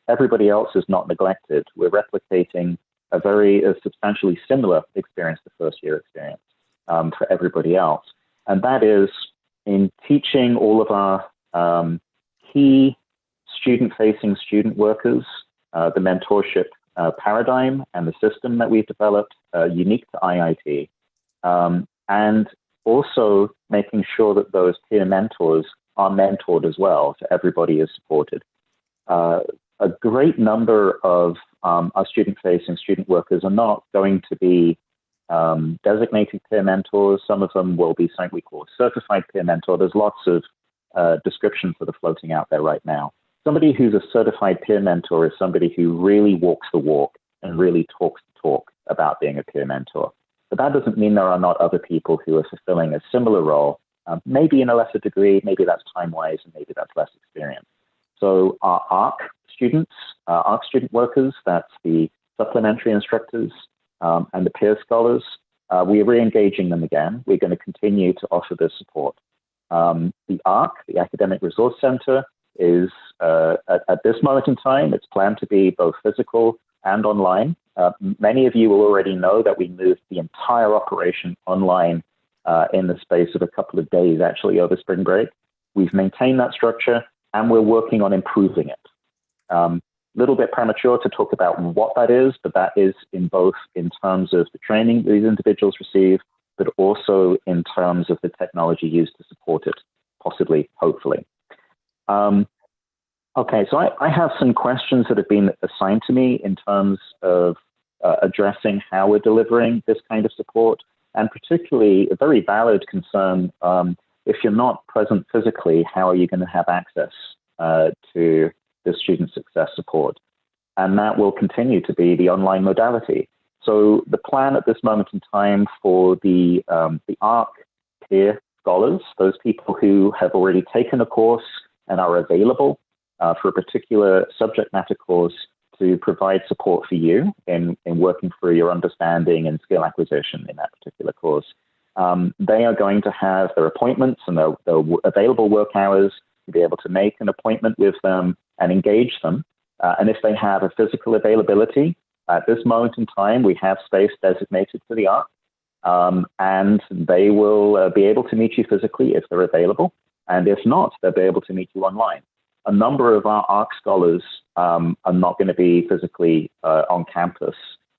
everybody else is not neglected. We're replicating a substantially similar experience to first year experience for everybody else. And that is in teaching all of our key student-facing student workers the mentorship paradigm and the system that we've developed unique to IIT. And also making sure that those peer mentors are mentored as well, so everybody is supported. A great number of our student-facing student workers are not going to be designated peer mentors. Some of them will be something we call a certified peer mentor. There's lots of descriptions that are floating out there right now. Somebody who's a certified peer mentor is somebody who really walks the walk and really talks the talk about being a peer mentor. But that doesn't mean there are not other people who are fulfilling a similar role, maybe in a lesser degree, maybe that's time-wise, and maybe that's less experience. So our ARC students, ARC student workers, that's the supplementary instructors and the peer scholars, we are re-engaging them again. We're going to continue to offer this support. The ARC, the Academic Resource Center, is at this moment in time, it's planned to be both physical and online. Many of you will already know that we moved the entire operation online in the space of a couple of days, actually, over spring break. We've maintained that structure, and we're working on improving it. Little bit premature to talk about what that is, but that is in both in terms of the training these individuals receive, but also in terms of the technology used to support it, possibly, hopefully. Okay, so I have some questions that have been assigned to me in terms of addressing how we're delivering this kind of support, and particularly a very valid concern, if you're not present physically, how are you going to have access to the student success support? And that will continue to be the online modality. So the plan at this moment in time for the ARC peer scholars, those people who have already taken a course and are available for a particular subject matter course to provide support for you in working through your understanding and skill acquisition in that particular course. They are going to have their appointments and their available work hours to be able to make an appointment with them and engage them. And if they have a physical availability, at this moment in time, we have space designated for the ARC, and they will be able to meet you physically if they're available. And if not, they'll be able to meet you online. A number of our ARC scholars are not going to be physically on campus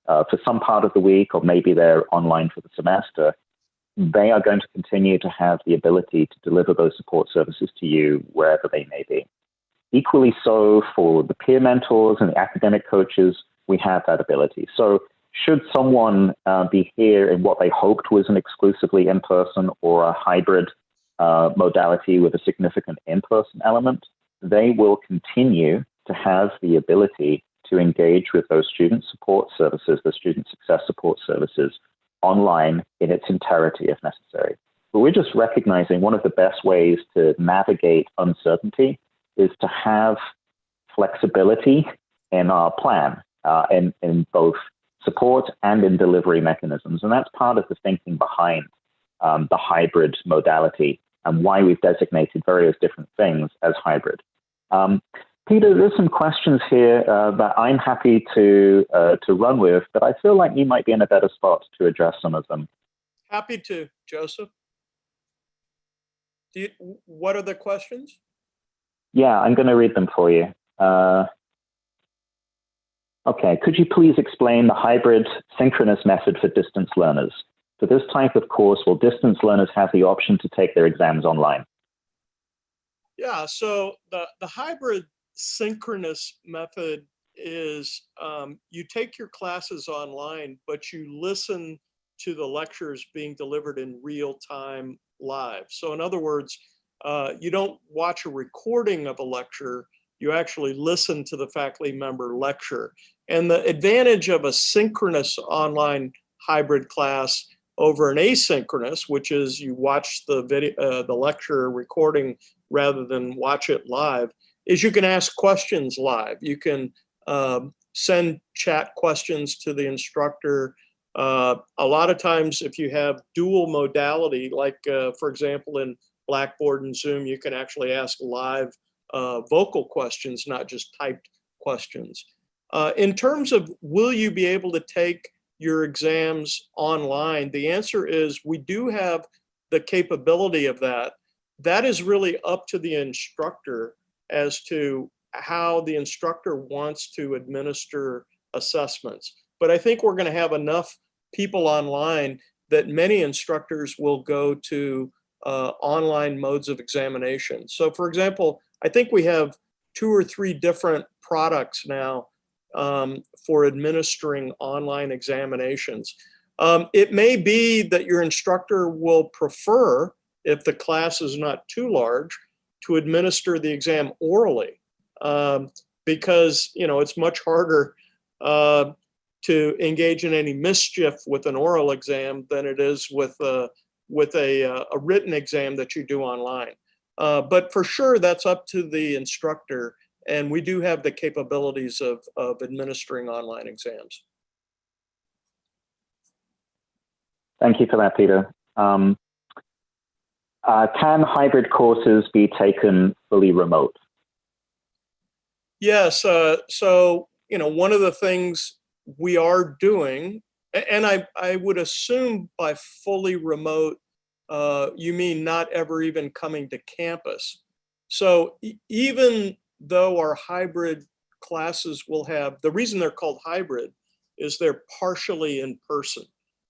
for some part of the week, or maybe they're online for the semester. They are going to continue to have the ability to deliver those support services to you wherever they may be. Equally so for the peer mentors and the academic coaches, we have that ability. So should someone be here in what they hoped was an exclusively in-person or a hybrid modality with a significant in-person element, they will continue to have the ability to engage with those student support services, the student success support services, online in its entirety if necessary. But we're just recognizing one of the best ways to navigate uncertainty is to have flexibility in our plan, in both support and in delivery mechanisms. And that's part of the thinking behind the hybrid modality and why we've designated various different things as hybrid. Peter, there's some questions here that I'm happy to run with, but I feel like you might be in a better spot to address some of them. Happy to, Joseph. What are the questions? Yeah, I'm going to read them for you. Okay, could you please explain the hybrid synchronous method for distance learners? For this type of course, will distance learners have the option to take their exams online? Yeah, so the hybrid synchronous method is you take your classes online, but you listen to the lectures being delivered in real time live. So in other words, you don't watch a recording of a lecture, you actually listen to the faculty member lecture. And the advantage of a synchronous online hybrid class over an asynchronous, which is you watch the video, the lecture recording rather than watch it live, is you can ask questions live. You can send chat questions to the instructor. A lot of times if you have dual modality, like for example, in Blackboard and Zoom, you can actually ask live vocal questions, not just typed questions. In terms of will you be able to take your exams online, the answer is we do have the capability of that. That is really up to the instructor as to how the instructor wants to administer assessments. But I think we're going to have enough people online that many instructors will go to online modes of examination. So for example, I think we have 2 or 3 different products now for administering online examinations. It may be that your instructor will prefer, if the class is not too large, to administer the exam orally, because it's much harder to engage in any mischief with an oral exam than it is with a written exam that you do online. But for sure, that's up to the instructor, and we do have the capabilities of administering online exams. Thank you for that, Peter. Can hybrid courses be taken fully remote? Yes. So, one of the things we are doing, and I would assume by fully remote, you mean not ever even coming to campus. So even though our hybrid classes will have, the reason they're called hybrid is they're partially in person.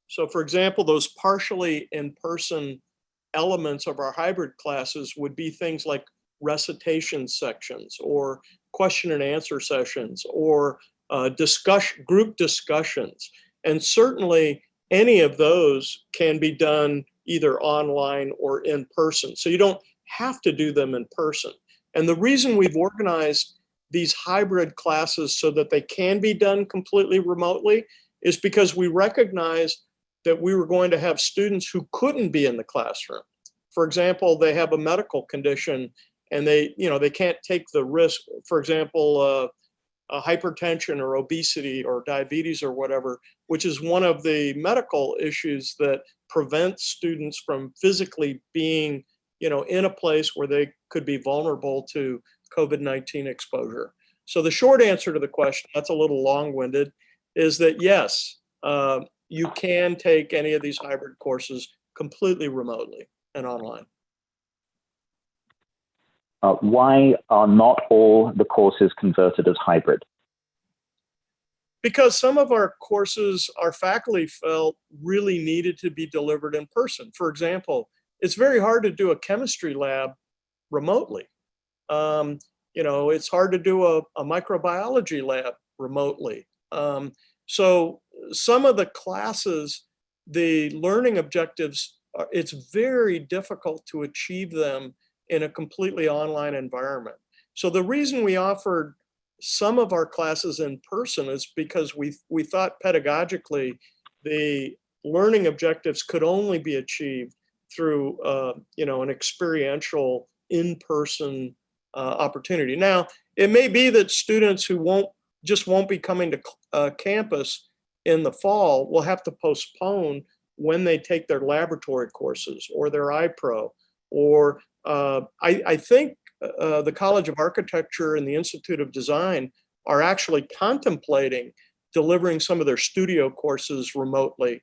So for example, those partially in person elements of our hybrid classes would be things like recitation sections or question and answer sessions or group discussions. And certainly any of those can be done either online or in person. So you don't have to do them in person. And the reason we've organized these hybrid classes so that they can be done completely remotely is because we recognized that we were going to have students who couldn't be in the classroom. For example, they have a medical condition and they can't take the risk. For example, hypertension or obesity or diabetes or whatever, which is one of the medical issues that prevents students from physically being, in a place where they could be vulnerable to COVID-19 exposure. So the short answer to the question, that's a little long-winded, is that yes, you can take any of these hybrid courses completely remotely and online. Why are not all the courses converted as hybrid? Because some of our courses, our faculty felt really needed to be delivered in person. For example, it's very hard to do a chemistry lab remotely. It's hard to do a microbiology lab remotely. So some of the classes, the learning objectives, it's very difficult to achieve them in a completely online environment. So the reason we offered some of our classes in person is because we thought pedagogically the learning objectives could only be achieved through an experiential in-person opportunity. Now, it may be that students who won't be coming to campus in the fall will have to postpone when they take their laboratory courses or their iPro, or I think the College of Architecture and the Institute of Design are actually contemplating delivering some of their studio courses remotely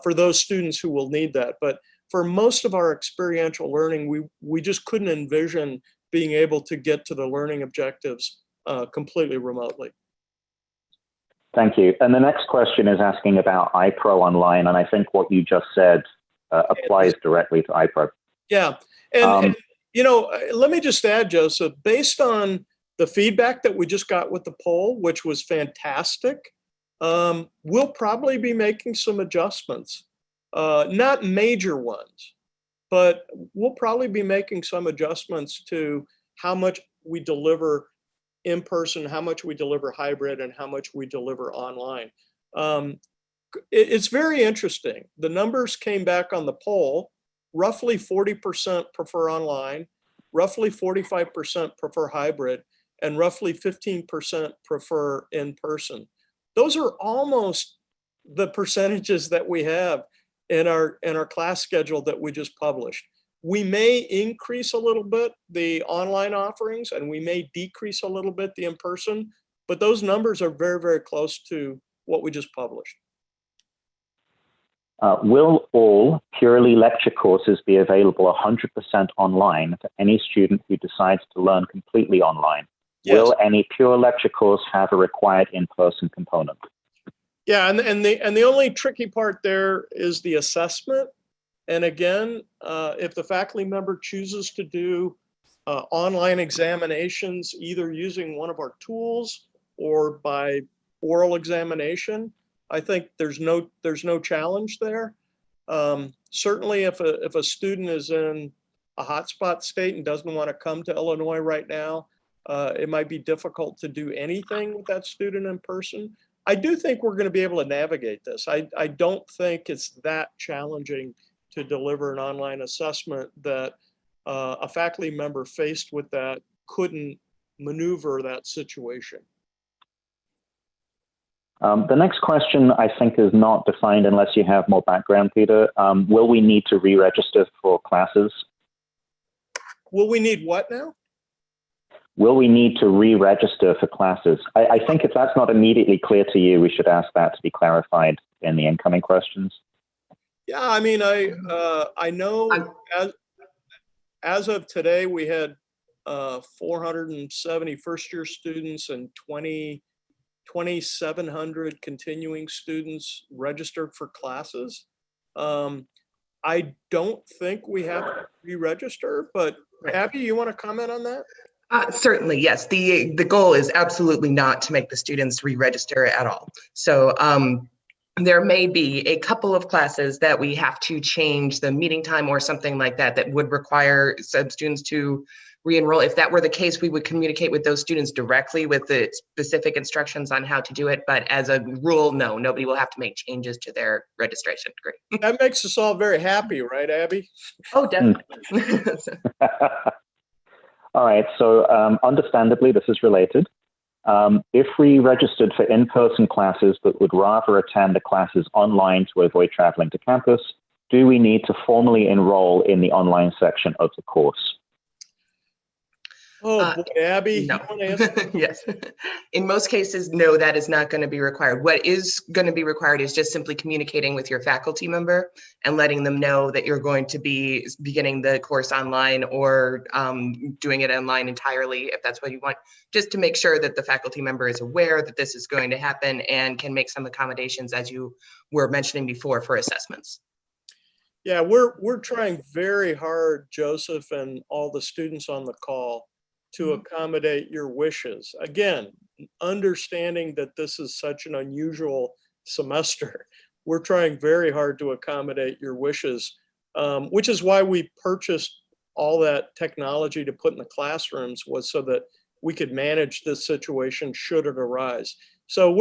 for those students who will need that. But for most of our experiential learning, we just couldn't envision being able to get to the learning objectives completely remotely. Thank you. And the next question is asking about iPro Online, and I think what you just said applies directly to iPro. Yeah, and let me just add, Joseph, based on the feedback that we just got with the poll, which was fantastic, we'll probably be making some adjustments, not major ones, but we'll probably be making some adjustments to how much we deliver in person, how much we deliver hybrid, and how much we deliver online. It's very interesting. The numbers came back on the poll. Roughly 40% prefer online, roughly 45% prefer hybrid, and roughly 15% prefer in person. Those are almost the percentages that we have in our class schedule that we just published. We may increase a little bit the online offerings, and we may decrease a little bit the in-person, but those numbers are very, very close to what we just published. Will all purely lecture courses be available 100% online for any student who decides to learn completely online? Yes. Will any pure lecture course have a required in-person component? Yeah, and the only tricky part there is the assessment. And again, if the faculty member chooses to do online examinations, either using one of our tools or by oral examination, I think there's no challenge there. Certainly, if a student is in a hotspot state and doesn't want to come to Illinois right now, it might be difficult to do anything with that student in person. I do think we're going to be able to navigate this. I don't think it's that challenging to deliver an online assessment that a faculty member faced with that couldn't maneuver that situation. The next question, I think, is not defined unless you have more background, Peter. Will we need to re-register for classes? will we need what now? Will we need to re-register for classes? I think if that's not immediately clear to you, we should ask that to be clarified in the incoming questions. Yeah, I mean, I know as of today, we had 470 first-year students and 2,700 continuing students registered for classes. I don't think we have to re-register, but Abby, you want to comment on that? Certainly, yes. The goal is absolutely not to make the students re-register at all. So there may be a couple of classes that we have to change the meeting time or something like that that would require some students to re-enroll. If that were the case, we would communicate with those students directly with the specific instructions on how to do it. But as a rule, no, nobody will have to make changes to their registration. Great. That makes us all very happy, right, Abby? Oh, definitely. All right, so understandably, this is related. If we registered for in-person classes but would rather attend the classes online to avoid traveling to campus, do we need to formally enroll in the online section of the course? Oh, boy, Abby, no. you want to answer? Yes. In most cases, no, that is not going to be required. What is going to be required is just simply communicating with your faculty member and letting them know that you're going to be beginning the course online or doing it online entirely, if that's what you want, just to make sure that the faculty member is aware that this is going to happen and can make some accommodations, as you were mentioning before, for assessments. Yeah, we're trying very hard, Joseph, and all the students on the call to accommodate your wishes. Again, understanding that this is such an unusual semester, we're trying very hard to accommodate your wishes, which is why we purchased all that technology to put in the classrooms, was so that we could manage this situation should it arise. So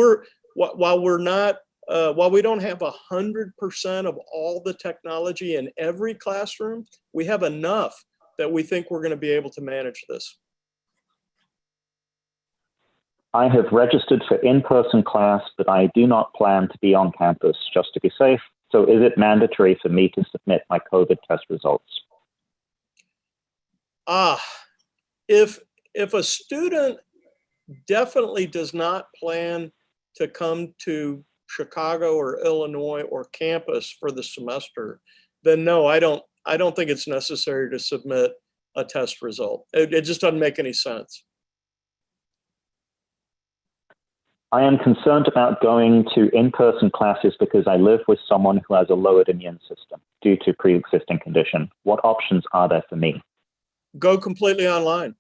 while we don't have 100% of all the technology in every classroom, we have enough that we think we're going to be able to manage this. I have registered for in-person class, but I do not plan to be on campus, just to be safe. So is it mandatory for me to submit my COVID test results? If a student definitely does not plan to come to Chicago or Illinois or campus for the semester, then no, I don't think it's necessary to submit a test result. It just doesn't make any sense. I am concerned about going to in-person classes because I live with someone who has a lowered immune system due to pre-existing condition. What options are there for me? Go completely online.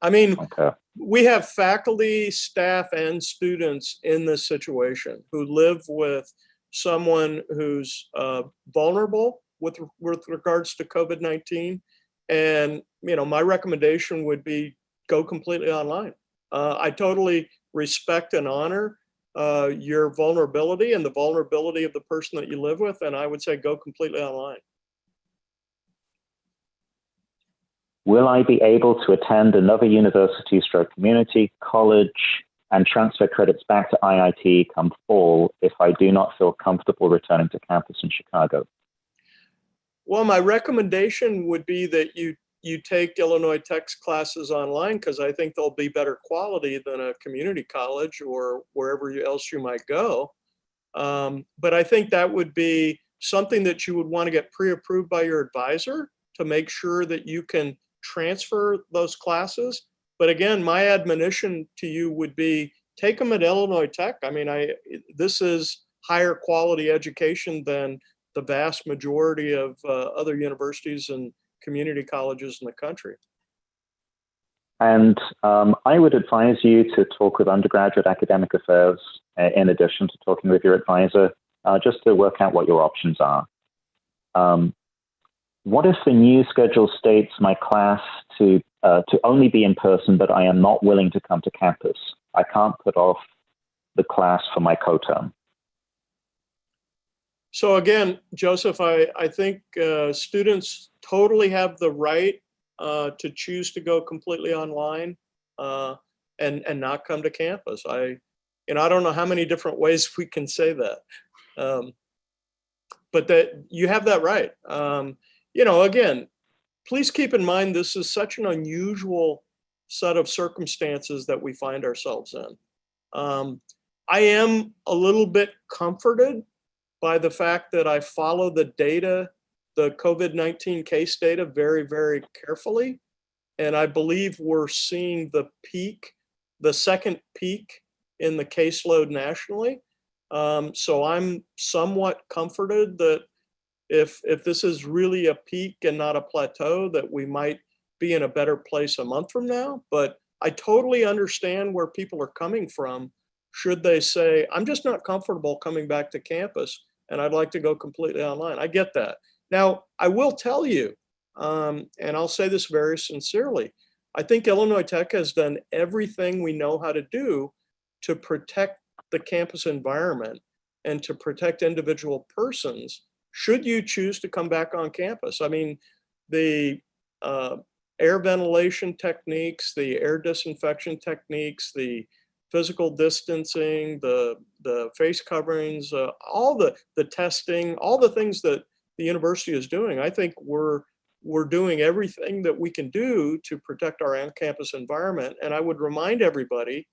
I mean, okay. We have faculty, staff, and students in this situation who live with someone who's vulnerable with regards to COVID-19. And, my recommendation would be go completely online. I totally respect and honor your vulnerability and the vulnerability of the person that you live with. And I would say go completely online. Will I be able to attend another university / community college and transfer credits back to IIT come fall if I do not feel comfortable returning to campus in Chicago? Well, my recommendation would be that you take Illinois Tech's classes online, because I think they'll be better quality than a community college or wherever else you might go. But I think that would be something that you would want to get pre-approved by your advisor to make sure that you can transfer those classes. But again, my admonition to you would be take them at Illinois Tech. I mean, this is higher quality education than the vast majority of other universities and community colleges in the country. And I would advise you to talk with undergraduate academic affairs in addition to talking with your advisor, just to work out what your options are. What if the new schedule states my class to only be in person, but I am not willing to come to campus? I can't put off the class for my coterm. So again, Joseph, I think students totally have the right to choose to go completely online and not come to campus. I don't know how many different ways we can say that, but that you have that right. Again, please keep in mind, this is such an unusual set of circumstances that we find ourselves in. I am a little bit comforted by the fact that I follow the data, the COVID-19 case data very, very carefully. And I believe we're seeing the peak, the second peak in the caseload nationally. So I'm somewhat comforted that if this is really a peak and not a plateau, that we might be in a better place a month from now. But I totally understand where people are coming from should they say, I'm just not comfortable coming back to campus and I'd like to go completely online. I get that. Now, I will tell you, and I'll say this very sincerely, I think Illinois Tech has done everything we know how to do to protect the campus environment and to protect individual persons should you choose to come back on campus. I mean, the air ventilation techniques, the air disinfection techniques, the physical distancing, the face coverings, all the testing, all the things that the university is doing. I think we're doing everything that we can do to protect our on-campus environment. And I would remind everybody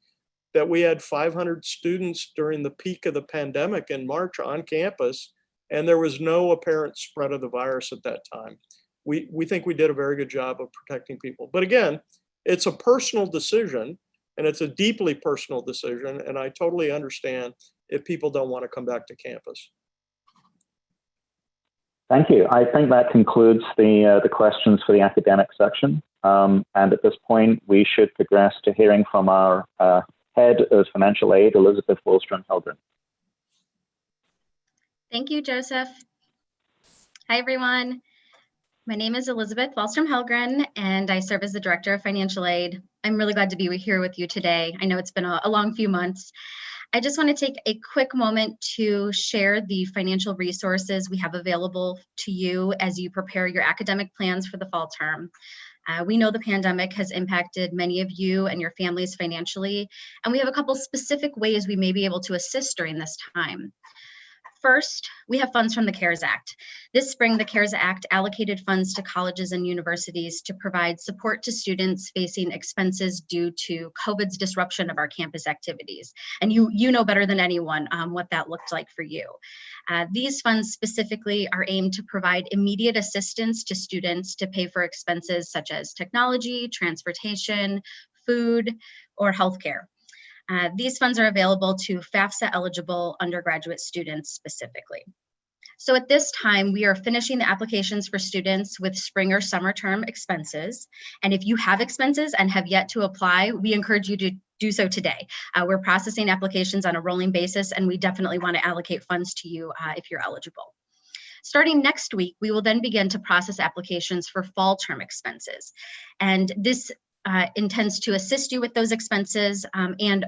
that we had 500 students during the peak of the pandemic in March on campus, and there was no apparent spread of the virus at that time. We think we did a very good job of protecting people. But again, it's a personal decision, and it's a deeply personal decision, and I totally understand if people don't want to come back to campus. Thank you. I think that concludes the questions for the academic section. And at this point, we should progress to hearing from our head of financial aid, Elizabeth Wallstrom-Helgren. Thank you, Joseph. Hi, everyone. My name is Elizabeth Wallstrom-Helgren, and I serve as the Director of Financial Aid. I'm really glad to be here with you today. I know it's been a long few months. I just want to take a quick moment to share the financial resources we have available to you as you prepare your academic plans for the fall term. We know the pandemic has impacted many of you and your families financially, and we have a couple specific ways we may be able to assist during this time. First, we have funds from the CARES Act. This spring, the CARES Act allocated funds to colleges and universities to provide support to students facing expenses due to COVID's disruption of our campus activities. And you know better than anyone what that looked like for you. These funds specifically are aimed to provide immediate assistance to students to pay for expenses such as technology, transportation, food, or healthcare. These funds are available to FAFSA-eligible undergraduate students specifically. So at this time, we are finishing the applications for students with spring or summer term expenses. And if you have expenses and have yet to apply, we encourage you to do so today. We're processing applications on a rolling basis, and we definitely want to allocate funds to you if you're eligible. Starting next week, we will then begin to process applications for fall term expenses. And this intends to assist you with those expenses and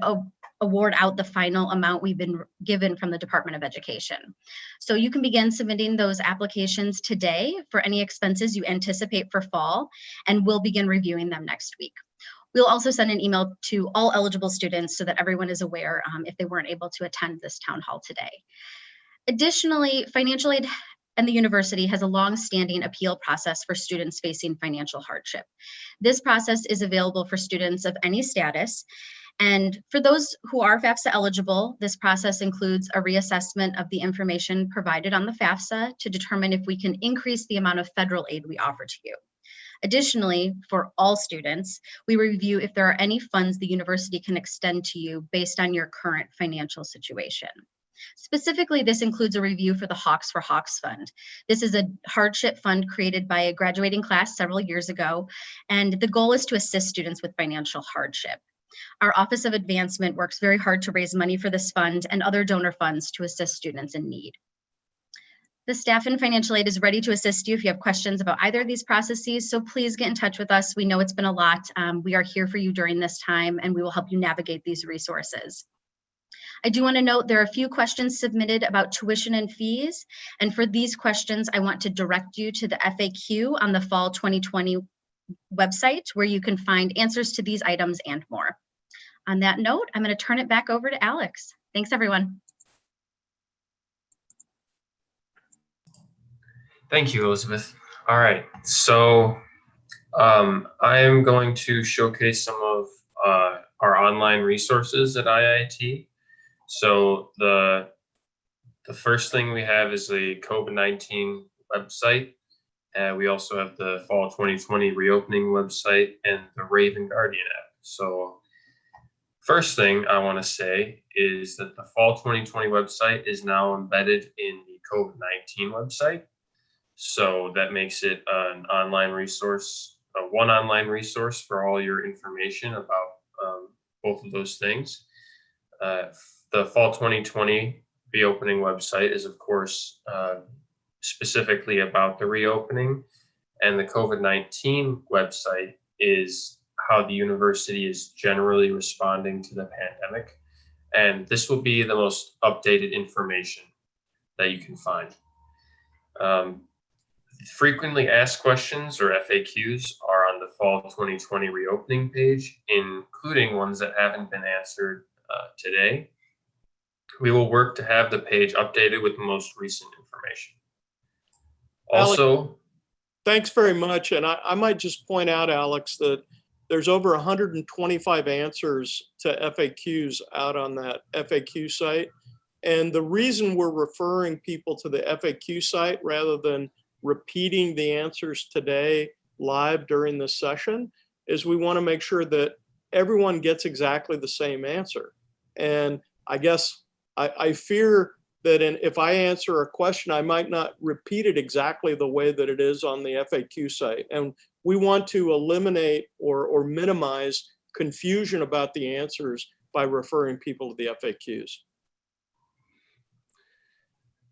award out the final amount we've been given from the Department of Education. So you can begin submitting those applications today for any expenses you anticipate for fall, and we'll begin reviewing them next week. We'll also send an email to all eligible students so that everyone is aware if they weren't able to attend this town hall today. Additionally, financial aid and the university has a long-standing appeal process for students facing financial hardship. This process is available for students of any status. And for those who are FAFSA eligible, this process includes a reassessment of the information provided on the FAFSA to determine if we can increase the amount of federal aid we offer to you. Additionally, for all students, we review if there are any funds the university can extend to you based on your current financial situation. Specifically, this includes a review for the Hawks for Hawks Fund. This is a hardship fund created by a graduating class several years ago, and the goal is to assist students with financial hardship. Our Office of Advancement works very hard to raise money for this fund and other donor funds to assist students in need. The staff in financial aid is ready to assist you if you have questions about either of these processes, so please get in touch with us. We know it's been a lot. We are here for you during this time, and we will help you navigate these resources. I do want to note there are a few questions submitted about tuition and fees. And for these questions, I want to direct you to the FAQ on the fall 2020 website, where you can find answers to these items and more. On that note, I'm going to turn it back over to Alex. Thanks, everyone. Thank you, Elizabeth. All right, so I am going to showcase some of our online resources at IIT. So the first thing we have is the COVID-19 website. We also have the Fall 2020 reopening website and the Raven Guardian app. So first thing I want to say is that the Fall 2020 website is now embedded in the COVID-19 website. So that makes it an online resource, one online resource for all your information about both of those things. The Fall 2020 reopening website is, of course, specifically about the reopening, and the COVID-19 website is how the university is generally responding to the pandemic. And this will be the most updated information that you can find. Frequently asked questions, or FAQs, are on the Fall 2020 reopening page, including ones that haven't been answered today. We will work to have the page updated with the most recent information. Also, Alex, thanks very much. And I might just point out, Alex, that there's over 125 answers to FAQs out on that FAQ site. And the reason we're referring people to the FAQ site rather than repeating the answers today live during this session is we want to make sure that everyone gets exactly the same answer. And I guess I fear that if I answer a question, I might not repeat it exactly the way that it is on the FAQ site. And we want to eliminate or minimize confusion about the answers by referring people to the FAQs.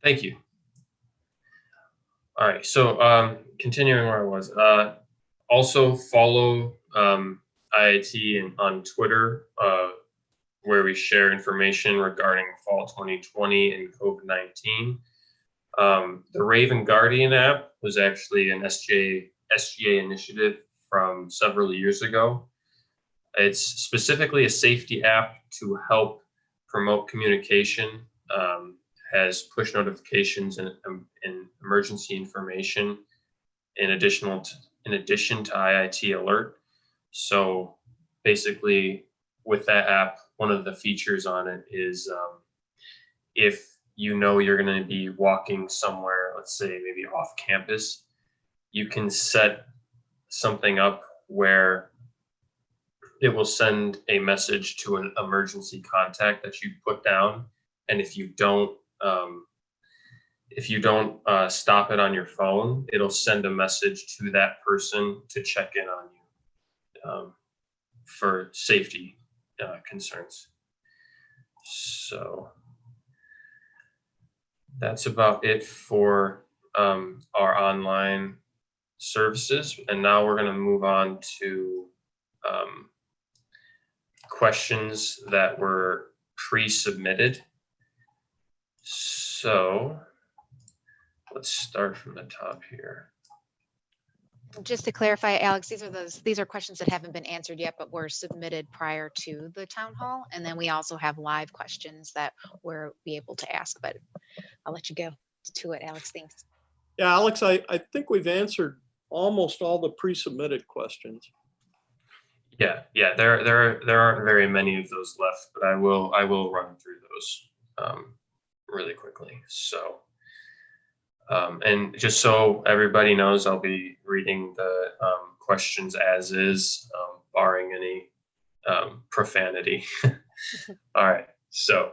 thank you. All right, so continuing where I was, also follow IIT on Twitter, where we share information regarding Fall 2020 and COVID-19. The Raven Guardian app was actually an SGA initiative from several years ago. It's specifically a safety app to help promote communication, has push notifications and emergency information in addition to IIT Alert. So basically, with that app, one of the features on it is if you know you're going to be walking somewhere, let's say maybe off campus, you can set something up where it will send a message to an emergency contact that you put down. And if you don't stop it on your phone, it'll send a message to that person to check in on you for safety concerns. So that's about it for our online services. And now we're going to move on to questions that were pre-submitted. So let's start from the top here. Just to clarify, Alex, these are questions that haven't been answered yet, but were submitted prior to the town hall. And then we also have live questions that we'll be able to ask, but I'll let you go to it, Alex. Thanks. Yeah, Alex, I think we've answered almost all the pre-submitted questions. Yeah, there aren't very many of those left, but I will run through those really quickly. So, and just so everybody knows, I'll be reading the questions as is, barring any profanity. All right, so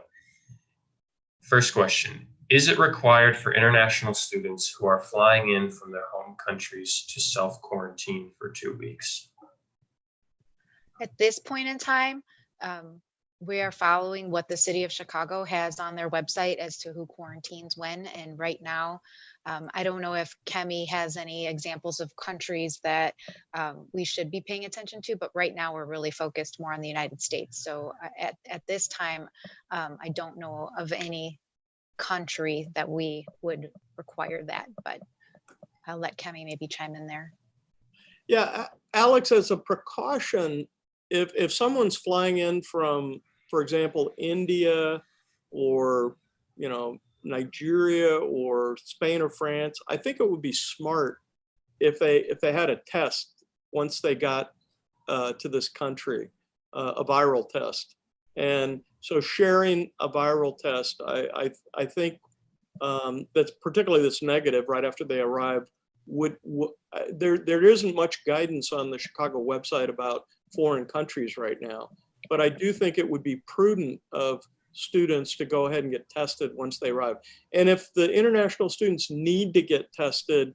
first question. Is it required for international students who are flying in from their home countries to self-quarantine for 2 weeks? At this point in time, we are following what the city of Chicago has on their website as to who quarantines when. And right now, I don't know if Kemi has any examples of countries that we should be paying attention to, but right now we're really focused more on the United States. So at this time, I don't know of any country that we would require that, but I'll let Kemi maybe chime in there. Yeah, Alex, as a precaution, if someone's flying in from, for example, India or, Nigeria or Spain or France, I think it would be smart if they had a test once they got to this country, a viral test. And so sharing a viral test, I think that's particularly that's negative right after they arrive. There isn't much guidance on the Chicago website about foreign countries right now, but I do think it would be prudent of students to go ahead and get tested once they arrive. And if the international students need to get tested,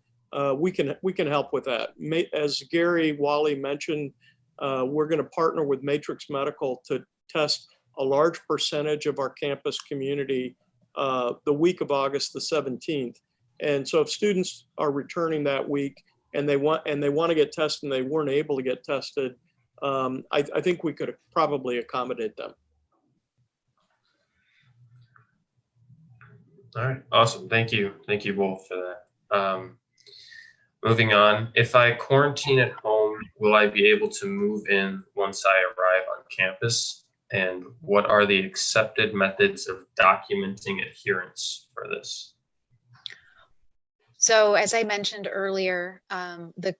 we can help with that. As Gary Wally mentioned, we're going to partner with Matrix Medical to test a large percentage of our campus community the week of August the 17th. And so if students are returning that week and they want to get tested and they weren't able to get tested, I think we could probably accommodate them. All right, awesome. Thank you. Thank you both for that. Moving on, if I quarantine at home, will I be able to move in once I arrive on campus? And what are the accepted methods of documenting adherence for this? So as I mentioned earlier, the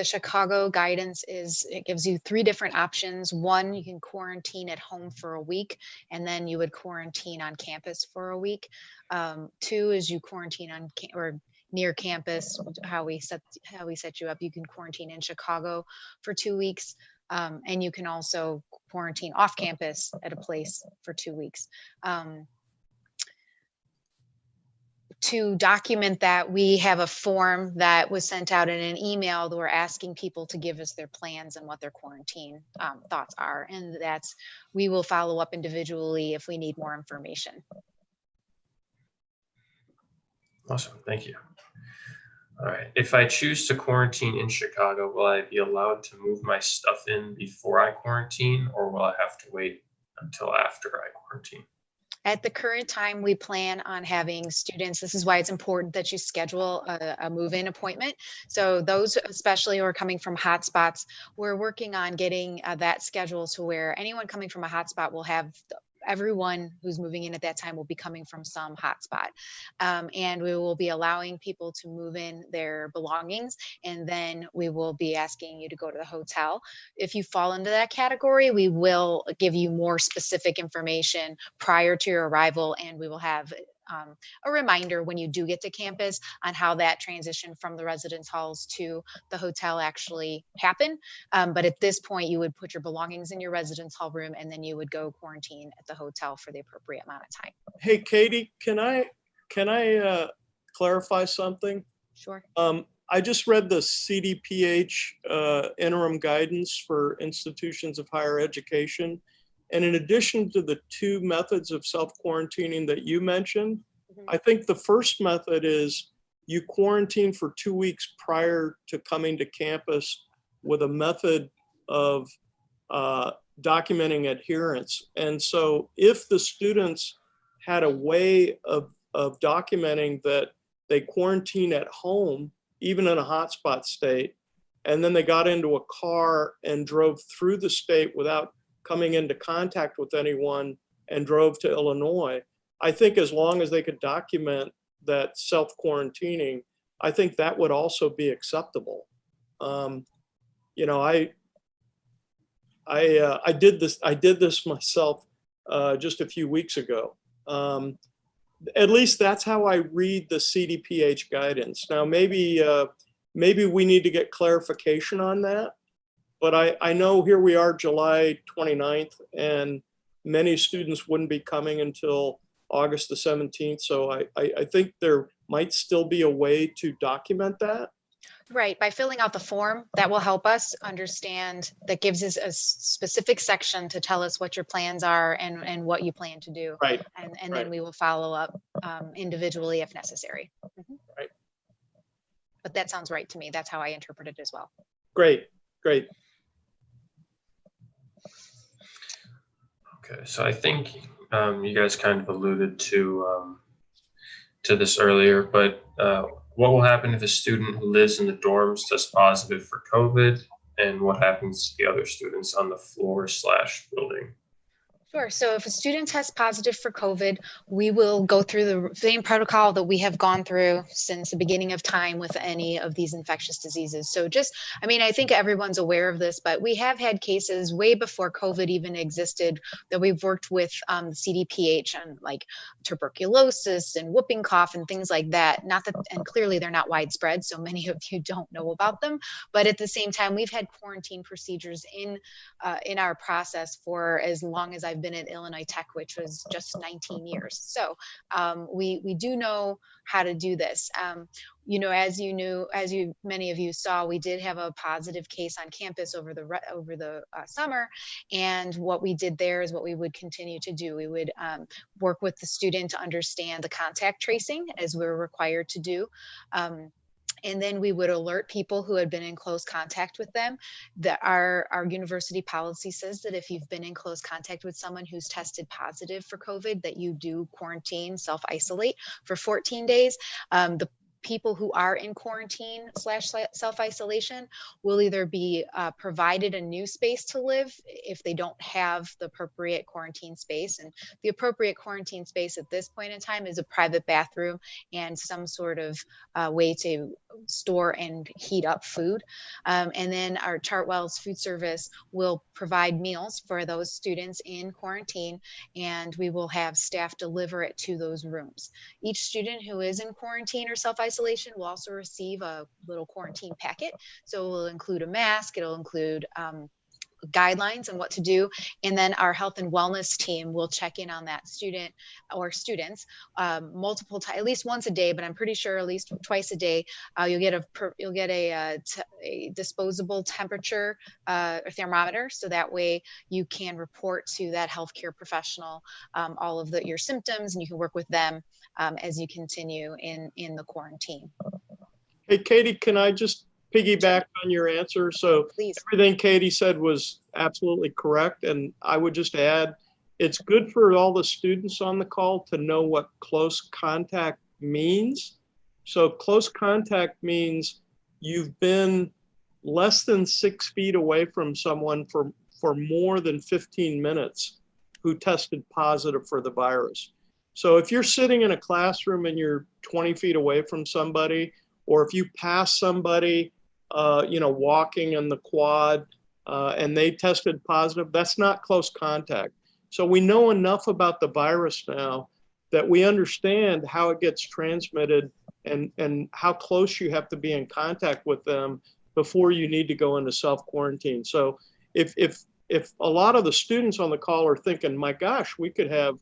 Chicago guidance it gives you 3 different options. 1, you can quarantine at home for a week, and then you would quarantine on campus for a week. 2 is you quarantine on or near campus, how we set you up. You can quarantine in Chicago for 2 weeks, and you can also quarantine off campus at a place for 2 weeks. To document that, we have a form that was sent out in an email that we're asking people to give us their plans and what their quarantine thoughts are. And we will follow up individually if we need more information. Awesome, thank you. All right, if I choose to quarantine in Chicago, will I be allowed to move my stuff in before I quarantine, or will I have to wait until after I quarantine? At the current time, we plan on having students. This is why it's important that you schedule a move-in appointment. So those, especially who are coming from hotspots, we're working on getting that schedule to where anyone coming from a hotspot will have everyone who's moving in at that time will be coming from some hotspot. And we will be allowing people to move in their belongings, and then we will be asking you to go to the hotel. If you fall into that category, we will give you more specific information prior to your arrival, and we will have a reminder when you do get to campus on how that transition from the residence halls to the hotel actually happened. But at this point, you would put your belongings in your residence hall room, and then you would go quarantine at the hotel for the appropriate amount of time. Hey, Katie, can I clarify something? Sure. I just read the CDPH interim guidance for institutions of higher education. And in addition to the 2 methods of self-quarantining that you mentioned, I think the first method is you quarantine for 2 weeks prior to coming to campus with a method of documenting adherence. And so if the students had a way of documenting that they quarantine at home, even in a hotspot state, and then they got into a car and drove through the state without coming into contact with anyone and drove to Illinois, I think as long as they could document that self-quarantining, I think that would also be acceptable. You know, I did this myself just a few weeks ago. At least that's how I read the CDPH guidance. Now, maybe we need to get clarification on that. But I know here we are July 29th, and many students wouldn't be coming until August the 17th. So I think there might still be a way to document that. Right, by filling out the form, that will help us understand, that gives us a specific section to tell us what your plans are and what you plan to do. Right. And right. then we will follow up individually if necessary. Right. But that sounds right to me. That's how I interpret it as well. Great, great. Okay, so I think you guys kind of alluded to this earlier, but what will happen if a student who lives in the dorms tests positive for COVID, and what happens to the other students on the floor/building? Sure. So if a student tests positive for COVID, we will go through the same protocol that we have gone through since the beginning of time with any of these infectious diseases. So just, I mean, I think everyone's aware of this, but we have had cases way before COVID even existed that we've worked with CDPH on like tuberculosis and whooping cough and things like that. Not that, and clearly they're not widespread, so many of you don't know about them. But at the same time, we've had quarantine procedures in our process for as long as I've been at Illinois Tech, which was just 19 years. So we do know how to do this. You know, as many of you saw, we did have a positive case on campus over the summer, and what we did there is what we would continue to do. We would work with the student to understand the contact tracing as we're required to do. And then we would alert people who had been in close contact with them. That our university policy says that if you've been in close contact with someone who's tested positive for COVID, that you do quarantine, self-isolate for 14 days. The people who are in quarantine / self-isolation will either be provided a new space to live if they don't have the appropriate quarantine space. And the appropriate quarantine space at this point in time is a private bathroom and some sort of way to store and heat up food. And then our Chartwell's Food Service will provide meals for those students in quarantine, and we will have staff deliver it to those rooms. Each student who is in quarantine or self-isolation will also receive a little quarantine packet. So it will include a mask, it'll include guidelines and what to do. And then our health and wellness team will check in on that student or students multiple times, at least once a day, but I'm pretty sure at least twice a day. You'll get a disposable temperature thermometer, so that way you can report to that healthcare professional all of your symptoms, and you can work with them as you continue in the quarantine. Hey, Katie, can I just piggyback on your answer? So please. Everything Katie said was absolutely correct. And I would just add, it's good for all the students on the call to know what close contact means. So close contact means you've been less than 6 feet away from someone for more than 15 minutes who tested positive for the virus. So if you're sitting in a classroom and you're 20 feet away from somebody, or if you pass somebody walking in the quad and they tested positive, that's not close contact. So we know enough about the virus now that we understand how it gets transmitted and how close you have to be in contact with them before you need to go into self-quarantine. So if a lot of the students on the call are thinking, my gosh, we could have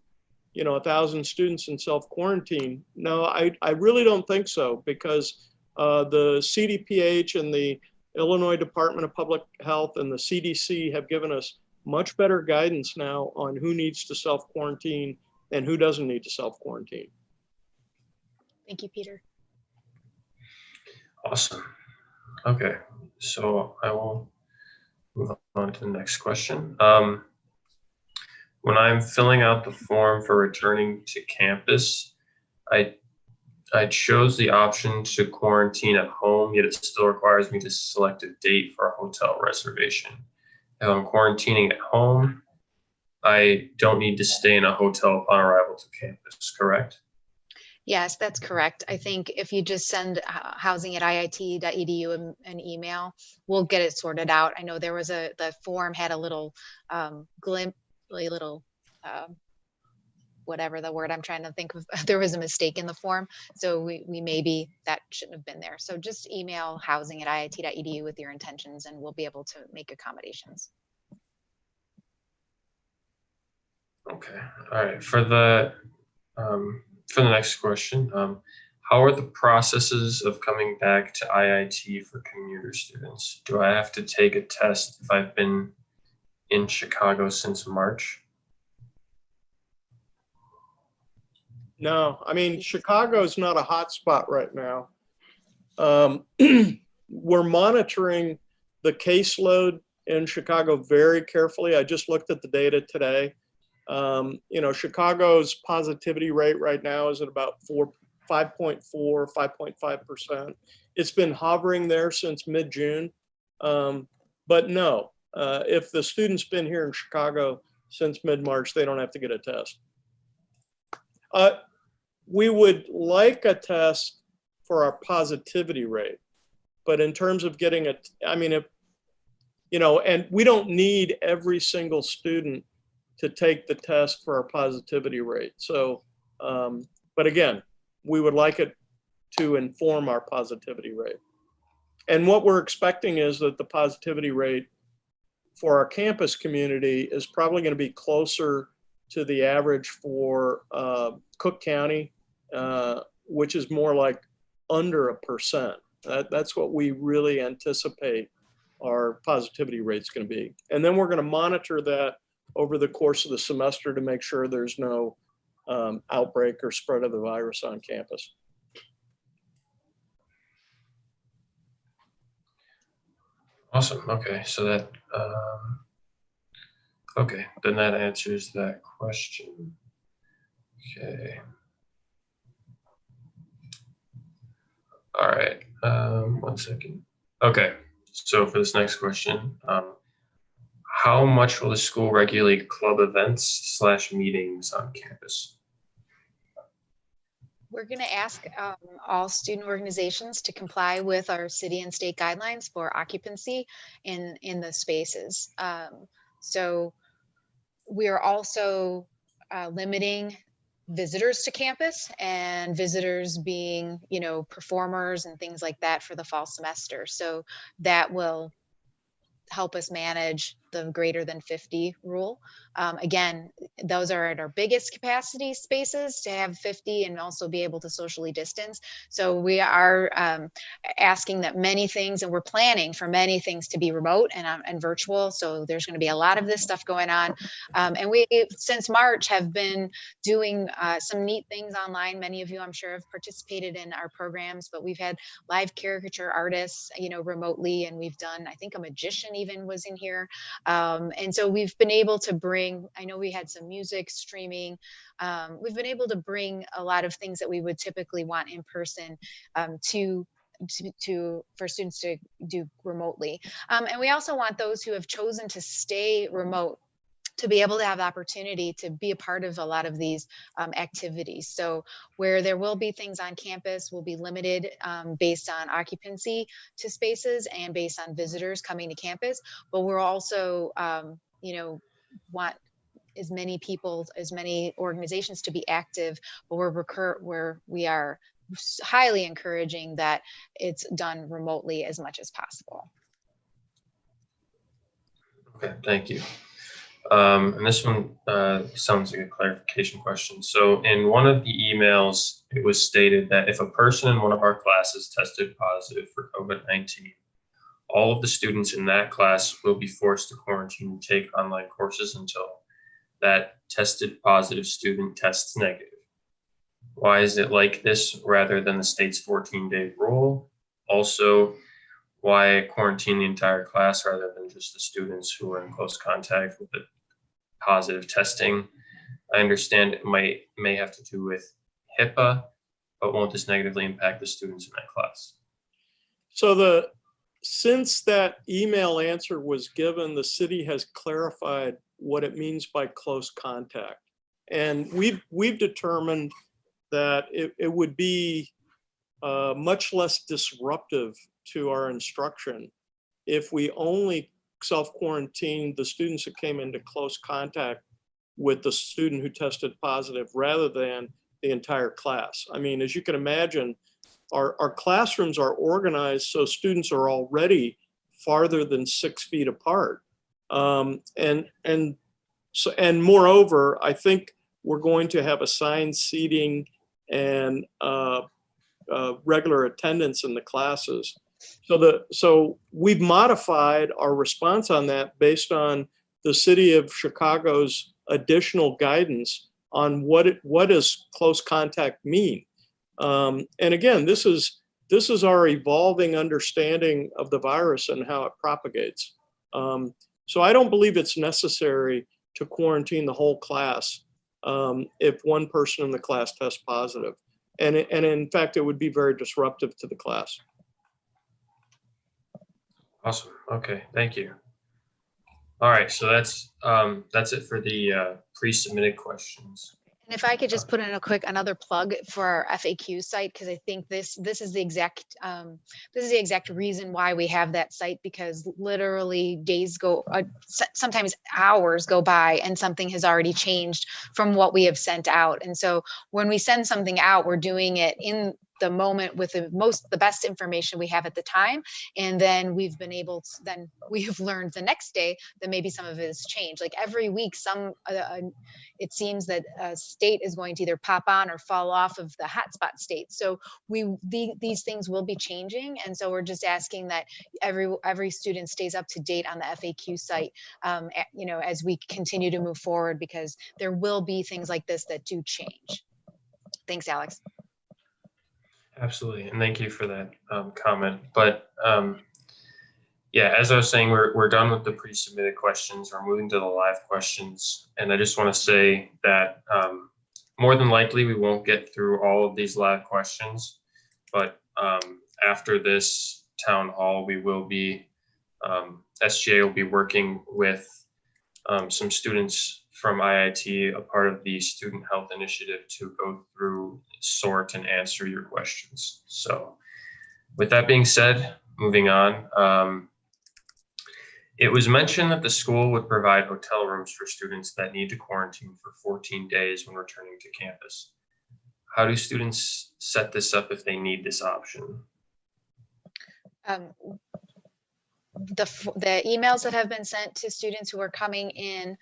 1,000 students in self-quarantine. No, I really don't think so, because the CDPH and the Illinois Department of Public Health and the CDC have given us much better guidance now on who needs to self-quarantine and who doesn't need to self-quarantine. Thank you, Peter. Awesome. Okay, so I will move on to the next question. When I'm filling out the form for returning to campus, I chose the option to quarantine at home, yet it still requires me to select a date for a hotel reservation. If I'm quarantining at home, I don't need to stay in a hotel upon arrival to campus, correct? Yes, that's correct. I think if you just send housing@iit.edu an email, we'll get it sorted out. I know there was the form had a little whatever the word I'm trying to think of, there was a mistake in the form. So we maybe that shouldn't have been there. So just email housing@iit.edu with your intentions, and we'll be able to make accommodations. Okay, all right. For the next question, how are the processes of coming back to IIT for commuter students? Do I have to take a test if I've been in Chicago since March? No, I mean, Chicago is not a hot spot right now. We're monitoring the caseload in Chicago very carefully. I just looked at the data today. Chicago's positivity rate right now is at about 5.4, 5.5%. It's been hovering there since mid-June. But no, if the student's been here in Chicago since mid-March, they don't have to get a test. We would like a test for our positivity rate, but in terms of getting it, I mean, if, you know, and we don't need every single student to take the test for our positivity rate. So, but again, we would like it to inform our positivity rate. And what we're expecting is that the positivity rate for our campus community is probably going to be closer to the average for Cook County, which is more like under 1%. That's what we really anticipate our positivity rate's going to be. And then we're going to monitor that over the course of the semester to make sure there's no outbreak or spread of the virus on campus. Awesome. Okay, so that okay, then that answers that question. Okay. All right. 1 second. Okay. So for this next question, how much will the school regulate club events / meetings on campus? We're going to ask all student organizations to comply with our city and state guidelines for occupancy in the spaces. So we are also limiting visitors to campus, and visitors being, you know, performers and things like that for the fall semester. So that will help us manage the greater than 50 rule. Again, those are at our biggest capacity spaces to have 50 and also be able to socially distance. So we are asking that many things, and we're planning for many things to be remote and virtual. So there's going to be a lot of this stuff going on. And we, since March, have been doing some neat things online. Many of you, I'm sure, have participated in our programs, but we've had live caricature artists, you know, remotely, and we've done, I think a magician even was in here. And so we've been able to bring, I know we had some music streaming. We've been able to bring a lot of things that we would typically want in person for students to do remotely. And we also want those who have chosen to stay remote to be able to have the opportunity to be a part of a lot of these activities. So where there will be things on campus will be limited based on occupancy to spaces and based on visitors coming to campus. But we're also, you know, want as many people, as many organizations to be active, but where we are highly encouraging that it's done remotely as much as possible. Okay, thank you. And this one sounds like a clarification question. So in one of the emails, it was stated that if a person in one of our classes tested positive for COVID-19, all of the students in that class will be forced to quarantine and take online courses until that tested positive student tests negative. Why is it like this rather than the state's 14-day rule? Also, why quarantine the entire class rather than just the students who are in close contact with the positive testing? I understand it may have to do with HIPAA, but won't this negatively impact the students in that class? So since that email answer was given, the city has clarified what it means by close contact. And we've determined that it would be much less disruptive to our instruction if we only self-quarantined the students that came into close contact with the student who tested positive rather than the entire class. I mean, as you can imagine, our classrooms are organized so students are already farther than 6 feet apart. And moreover, I think we're going to have assigned seating and regular attendance in the classes. So we've modified our response on that based on the city of Chicago's additional guidance on what does close contact mean. And again, this is our evolving understanding of the virus and how it propagates. So I don't believe it's necessary to quarantine the whole class if one person in the class tests positive. And in fact, it would be very disruptive to the class. Awesome. Okay, thank you. All right, so that's it for the pre-submitted questions. And if I could just put in another plug for our FAQ site, because I think this is the exact reason why we have that site, because literally days go, sometimes hours go by and something has already changed from what we have sent out. And so when we send something out, we're doing it in the moment with the best information we have at the time. And then we have learned the next day that maybe some of it has changed. Like every week, it seems that a state is going to either pop on or fall off of the hotspot state. So these things will be changing. And so we're just asking that every student stays up to date on the FAQ site, as we continue to move forward, because there will be things like this that do change. Thanks, Alex. Absolutely, and thank you for that comment. But yeah, as I was saying, we're done with the pre-submitted questions. We're moving to the live questions, and I just want to say that more than likely we won't get through all of these live questions, but after this town hall, we will be SGA will be working with some students from IIT, a part of the Student Health Initiative, to go through, sort, and answer your questions. So with that being said, moving on, it was mentioned that the school would provide hotel rooms for students that need to quarantine for 14 days when returning to campus. How do students set this up if they need this option? The emails that have been sent to students who are coming in,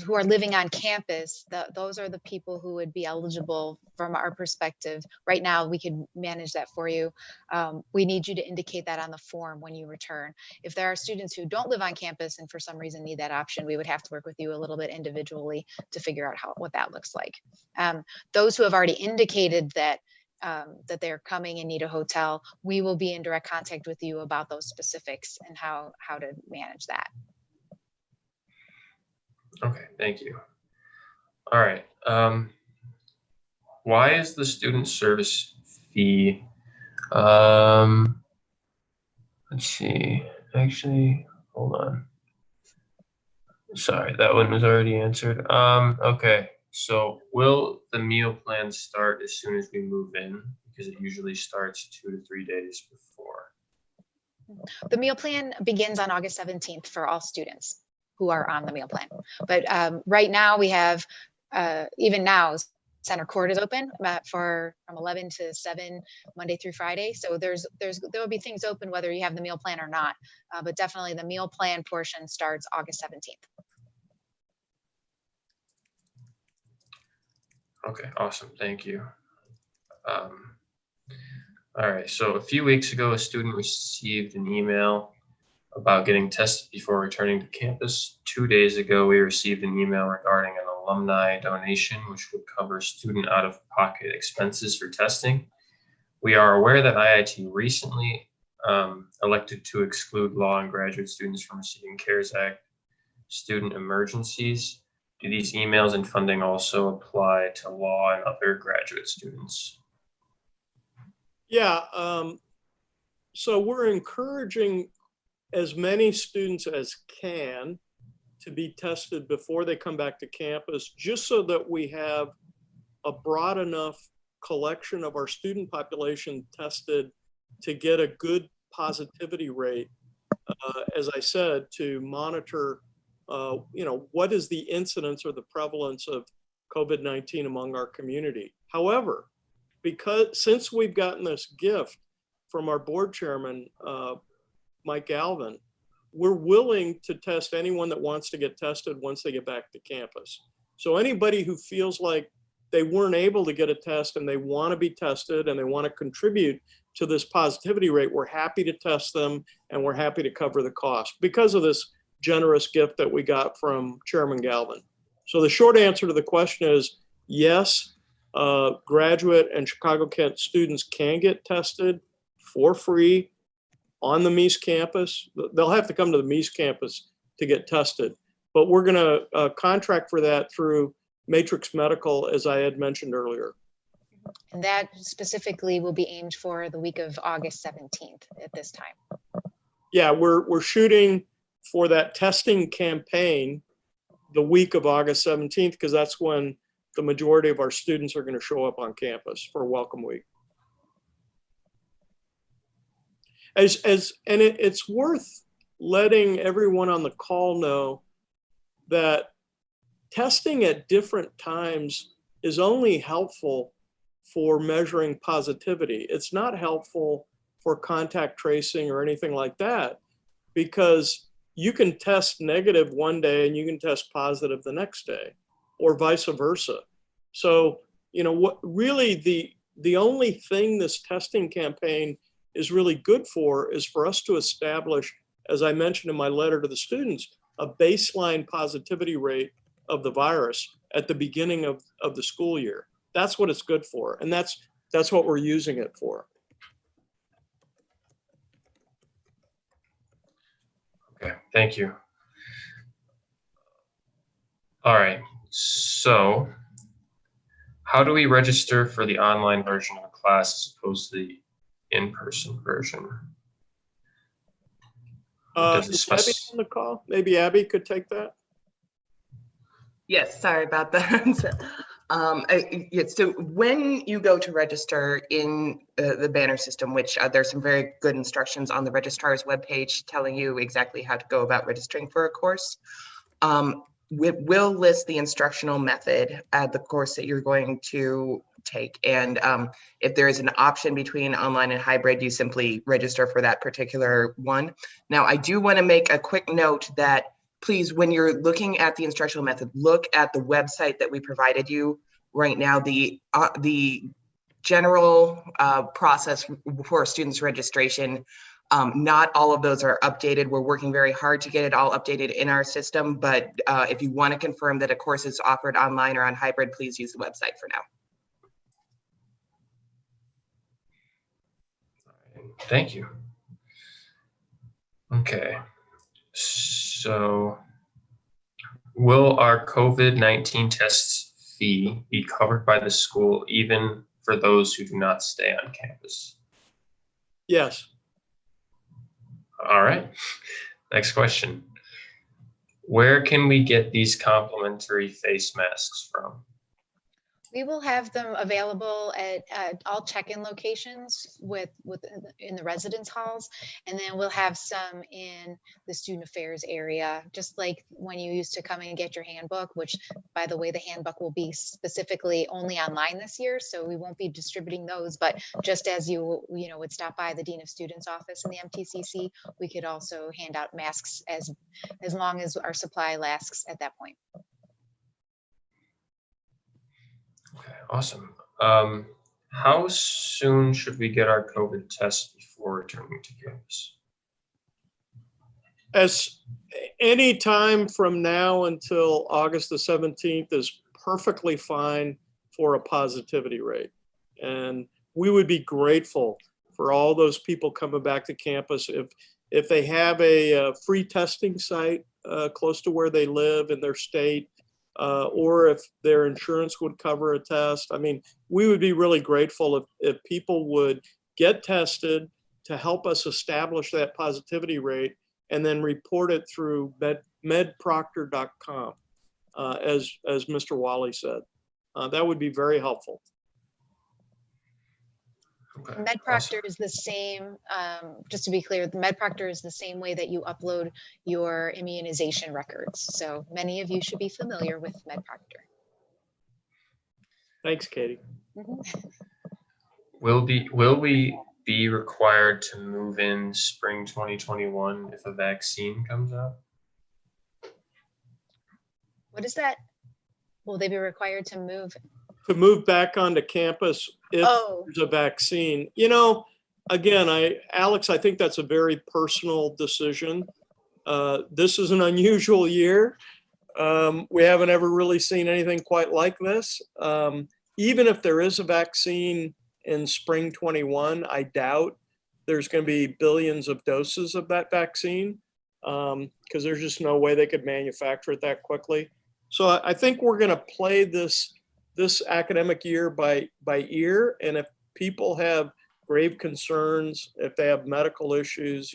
who are living on campus, those are the people who would be eligible from our perspective. Right now, we could manage that for you. We need you to indicate that on the form when you return. If there are students who don't live on campus and for some reason need that option, we would have to work with you a little bit individually to figure out what that looks like. Those who have already indicated that they're coming and need a hotel, we will be in direct contact with you about those specifics and how to manage that. Okay, thank you. All right. Why is the student service fee? Let's see. Actually, hold on. Sorry, that one was already answered. Okay. So will the meal plan start as soon as we move in? Because it usually starts 2 to 3 days before. The meal plan begins on August 17th for all students who are on the meal plan. But right now we have, even now, Center Court is open from 11 to 7, Monday through Friday. So there will be things open whether you have the meal plan or not. But definitely the meal plan portion starts August 17th. Okay, awesome. Thank you. All right, so a few weeks ago, a student received an email about getting tested before returning to campus. 2 days ago, we received an email regarding an alumni donation, which would cover student out-of-pocket expenses for testing. We are aware that IIT recently elected to exclude law and graduate students from receiving CARES Act student emergencies. Do these emails and funding also apply to law and other graduate students? Yeah, so we're encouraging as many students as can to be tested before they come back to campus, just so that we have a broad enough collection of our student population tested to get a good positivity rate, as I said, to monitor what is the incidence or the prevalence of COVID-19 among our community. However, since we've gotten this gift from our board chairman, Mike Galvin, we're willing to test anyone that wants to get tested once they get back to campus. So anybody who feels like they weren't able to get a test and they want to be tested and they want to contribute to this positivity rate, we're happy to test them and we're happy to cover the cost because of this generous gift that we got from Chairman Galvin. So the short answer to the question is yes, graduate and Chicago Kent students can get tested for free on the Mies campus. They'll have to come to the Mies campus to get tested, but we're going to contract for that through Matrix Medical, as I had mentioned earlier. And that specifically will be aimed for the week of August 17th at this time. Yeah, we're shooting for that testing campaign the week of August 17th, because that's when the majority of our students are going to show up on campus for Welcome Week. It's worth letting everyone on the call know that testing at different times is only helpful for measuring positivity. It's not helpful for contact tracing or anything like that, because you can test negative one day and you can test positive the next day, or vice versa. So, what really the only thing this testing campaign is really good for is for us to establish, as I mentioned in my letter to the students, a baseline positivity rate of the virus at the beginning of the school year. That's what it's good for. And that's what we're using it for. Okay, thank you. All right, so how do we register for the online version of a class as opposed to the in-person version? Is Abby on the call? Maybe Abby could take that. Yes, sorry about that. So when you go to register in the banner system, which there's some very good instructions on the registrar's webpage telling you exactly how to go about registering for a course, we'll list the instructional method at the course that you're going to take. And if there is an option between online and hybrid, you simply register for that particular one. Now, I do want to make a quick note that please, when you're looking at the instructional method, look at the website that we provided you right now. The general process for students registration, not all of those are updated. We're working very hard to get it all updated in our system, but if you want to confirm that a course is offered online or on hybrid, please use the website for now. Thank you. Okay, so will our COVID-19 tests fee be covered by the school even for those who do not stay on campus? Yes. All right, next question. Where can we get these complimentary face masks from? We will have them available at all check-in locations in the residence halls, and then we'll have some in the student affairs area, just like when you used to come and get your handbook, which, by the way, the handbook will be specifically only online this year, so we won't be distributing those. But just as you would stop by the Dean of Students office in the MTCC, we could also hand out masks as long as our supply lasts at that point. Okay, awesome. How soon should we get our COVID test before returning to campus? As any time from now until August the 17th is perfectly fine for a positivity rate. And we would be grateful for all those people coming back to campus. If they have a free testing site close to where they live in their state, or if their insurance would cover a test. I mean, we would be really grateful if people would get tested to help us establish that positivity rate and then report it through medproctor.com, as Mr. Wally said. That would be very helpful. Okay, MedProctor is the same, just to be clear, the MedProctor is the same way that you upload your immunization records. So many of you should be familiar with MedProctor. Thanks, Katie. Will we be required to move in spring 2021 if a vaccine comes out? What is that? Will they be required to move? To move back onto campus if there's a vaccine. Again, Alex, I think that's a very personal decision. This is an unusual year. We haven't ever really seen anything quite like this. Even if there is a vaccine in spring 21, I doubt there's going to be billions of doses of that vaccine, because there's just no way they could manufacture it that quickly. So I think we're going to play this academic year by ear, and if people have grave concerns, if they have medical issues,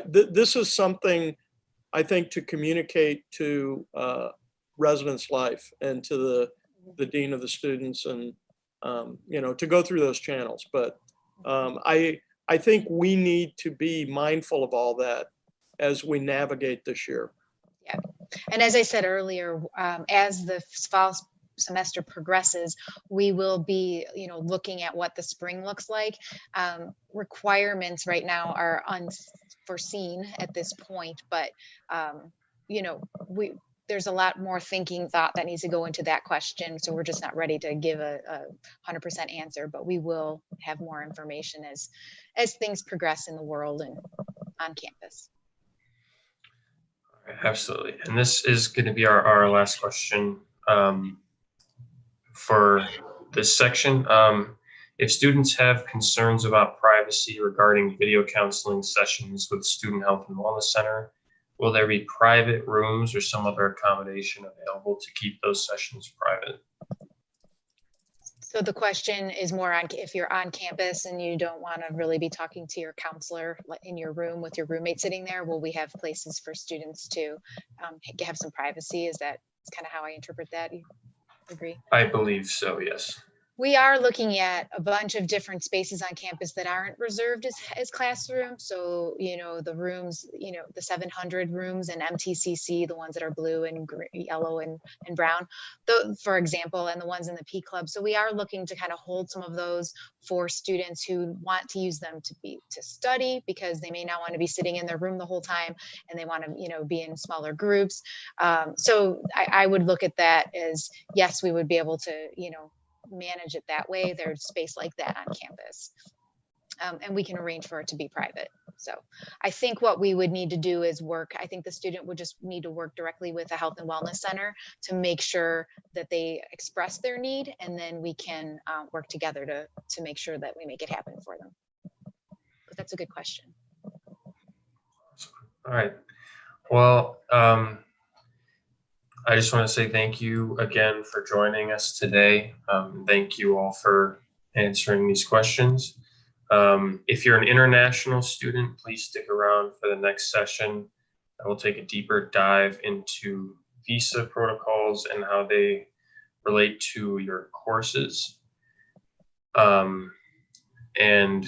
This is something I think to communicate to residents' life and to the dean of the students, and to go through those channels. But I think we need to be mindful of all that as we navigate this year. Yeah, and as I said earlier, as the fall semester progresses, we will be, looking at what the spring looks like. Requirements right now are unforeseen at this point, but there's a lot more thought that needs to go into that question. So we're just not ready to give a 100% answer, but we will have more information as things progress in the world and on campus. Absolutely. And this is going to be our last question for this section. If students have concerns about privacy regarding video counseling sessions with Student Health and Wellness Center, will there be private rooms or some other accommodation available to keep those sessions private? So the question is more on if you're on campus and you don't want to really be talking to your counselor in your room with your roommate sitting there, will we have places for students to have some privacy? Is that kind of how I interpret that? You agree? I believe so, yes. We are looking at a bunch of different spaces on campus that aren't reserved as classrooms. So, the rooms, the 700 rooms in MTCC, the ones that are blue and yellow and brown, for example, and the ones in the P Club. So we are looking to kind of hold some of those for students who want to use them to study, because they may not want to be sitting in their room the whole time and they want to, be in smaller groups. So I would look at that as, yes, we would be able to, manage it that way. There's space like that on campus, and we can arrange for it to be private. So I think what we would need to do is I think the student would just need to work directly with the Health and Wellness Center to make sure that they express their need, and then we can work together to make sure that we make it happen for them. But that's a good question. All right. Well, I just want to say thank you again for joining us today. Thank you all for answering these questions. If you're an international student, please stick around for the next session. I will take a deeper dive into visa protocols and how they relate to your courses. And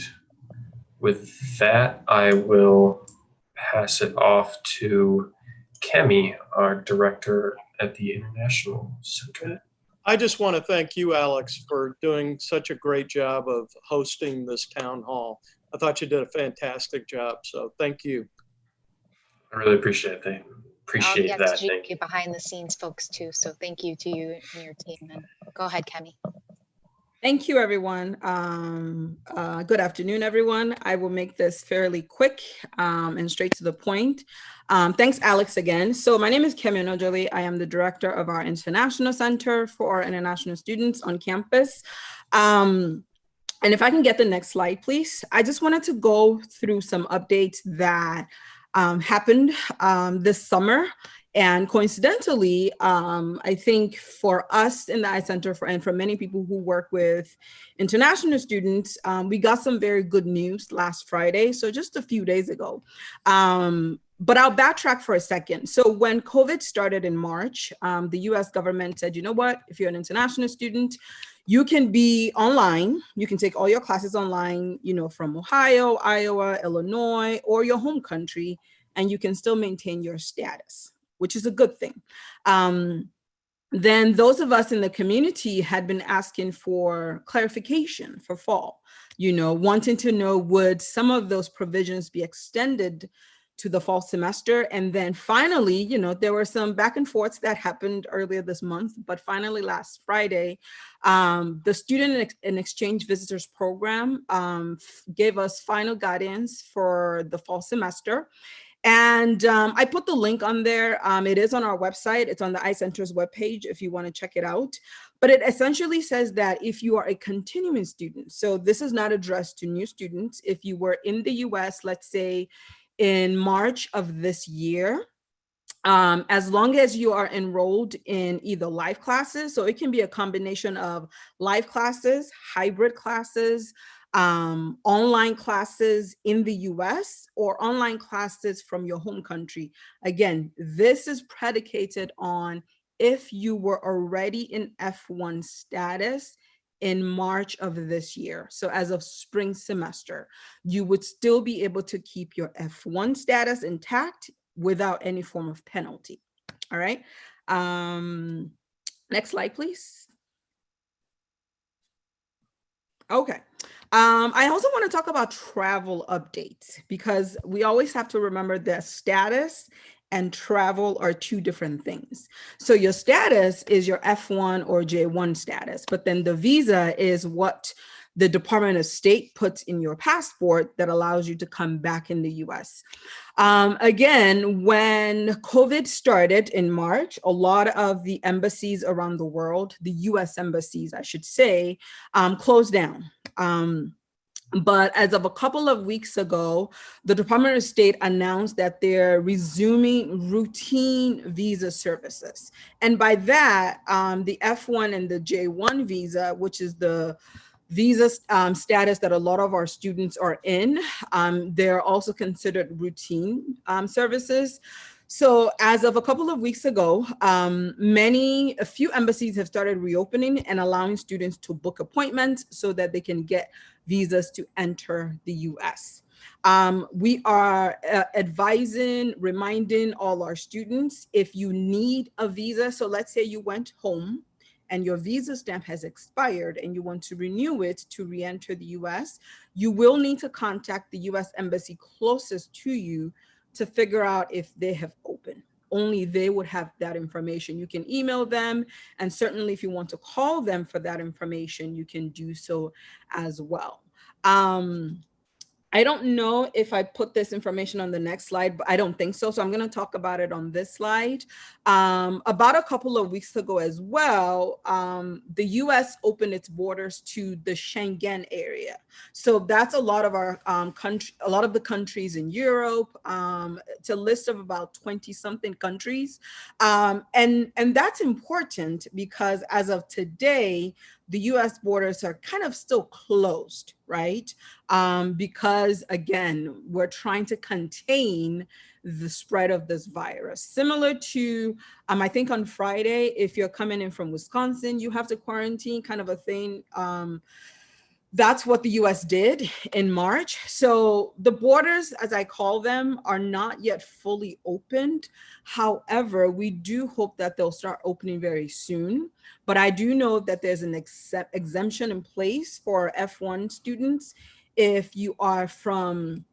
with that, I will pass it off to Kemi, our director at the International Center. I just want to thank you, Alex, for doing such a great job of hosting this town hall. I thought you did a fantastic job, so thank you. I really appreciate that. Appreciate that. Thank you. Behind the scenes folks too. So thank you to you and your team. And go ahead, Kemi. Thank you, everyone. Good afternoon, everyone. I will make this fairly quick and straight to the point. Thanks, Alex, again. So my name is Kemi Onojoli. I am the director of our International Center for our international students on campus. And if I can get the next slide, please. I just wanted to go through some updates that happened this summer. And coincidentally, I think for us in the iCenter and for many people who work with international students, we got some very good news last Friday, so just a few days ago. But I'll backtrack for a second. So when COVID started in March, the US government said, you know what, if you're an international student, you can be online. You can take all your classes online, from Ohio, Iowa, Illinois, or your home country, and you can still maintain your status, which is a good thing. Then those of us in the community had been asking for clarification for fall, wanting to know, would some of those provisions be extended to the fall semester? And then finally, there were some back and forths that happened earlier this month, but finally last Friday, the Student and Exchange Visitors Program gave us final guidance for the fall semester. And I put the link on there. It is on our website. It's on the iCenter's webpage if you want to check it out. But it essentially says that if you are a continuing student, so this is not addressed to new students. If you were in the US, let's say in March of this year, as long as you are enrolled in either live classes, so it can be a combination of live classes, hybrid classes, online classes in the US or online classes from your home country. Again, this is predicated on if you were already in F1 status in March of this year. So as of spring semester, you would still be able to keep your F1 status intact without any form of penalty. All right. Next slide, please. Okay. I also want to talk about travel updates because we always have to remember that status and travel are two different things. So your status is your F1 or J1 status, but then the visa is what the Department of State puts in your passport that allows you to come back in the US. Again, when COVID started in March, a lot of the embassies around the world, the US embassies, I should say, closed down. But as of a couple of weeks ago, the Department of State announced that they're resuming routine visa services. And by that, the F1 and the J1 visa, which is the visa status that a lot of our students are in, they're also considered routine services. So as of a couple of weeks ago, a few embassies have started reopening and allowing students to book appointments so that they can get visas to enter the US. We are advising, reminding all our students, if you need a visa, so let's say you went home and your visa stamp has expired and you want to renew it to re-enter the US, you will need to contact the US embassy closest to you to figure out if they have opened. Only they would have that information. You can email them, and certainly if you want to call them for that information, you can do so as well. I don't know if I put this information on the next slide, but I don't think so. So I'm going to talk about it on this slide. About a couple of weeks ago as well, the US opened its borders to the Schengen area. So that's a lot of our a lot of the countries in Europe. It's a list of about 20 something countries. And that's important because as of today, the US borders are kind of still closed, right? Because again, we're trying to contain the spread of this virus. Similar to, I think on Friday, if you're coming in from Wisconsin, you have to quarantine, kind of a thing. That's what the US did in March. So the borders, as I call them, are not yet fully opened. However, we do hope that they'll start opening very soon. But I do know that there's an exemption in place for F1 students if you are from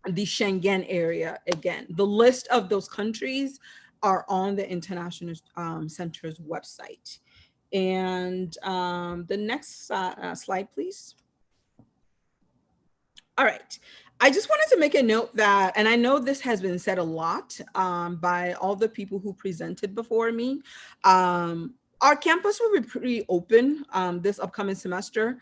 the Schengen area. Again, the list of those countries are on the International Center's website. And the next slide, please. All right. I just wanted to make a note that, and I know this has been said a lot by all the people who presented before me, our campus will be pretty open this upcoming semester.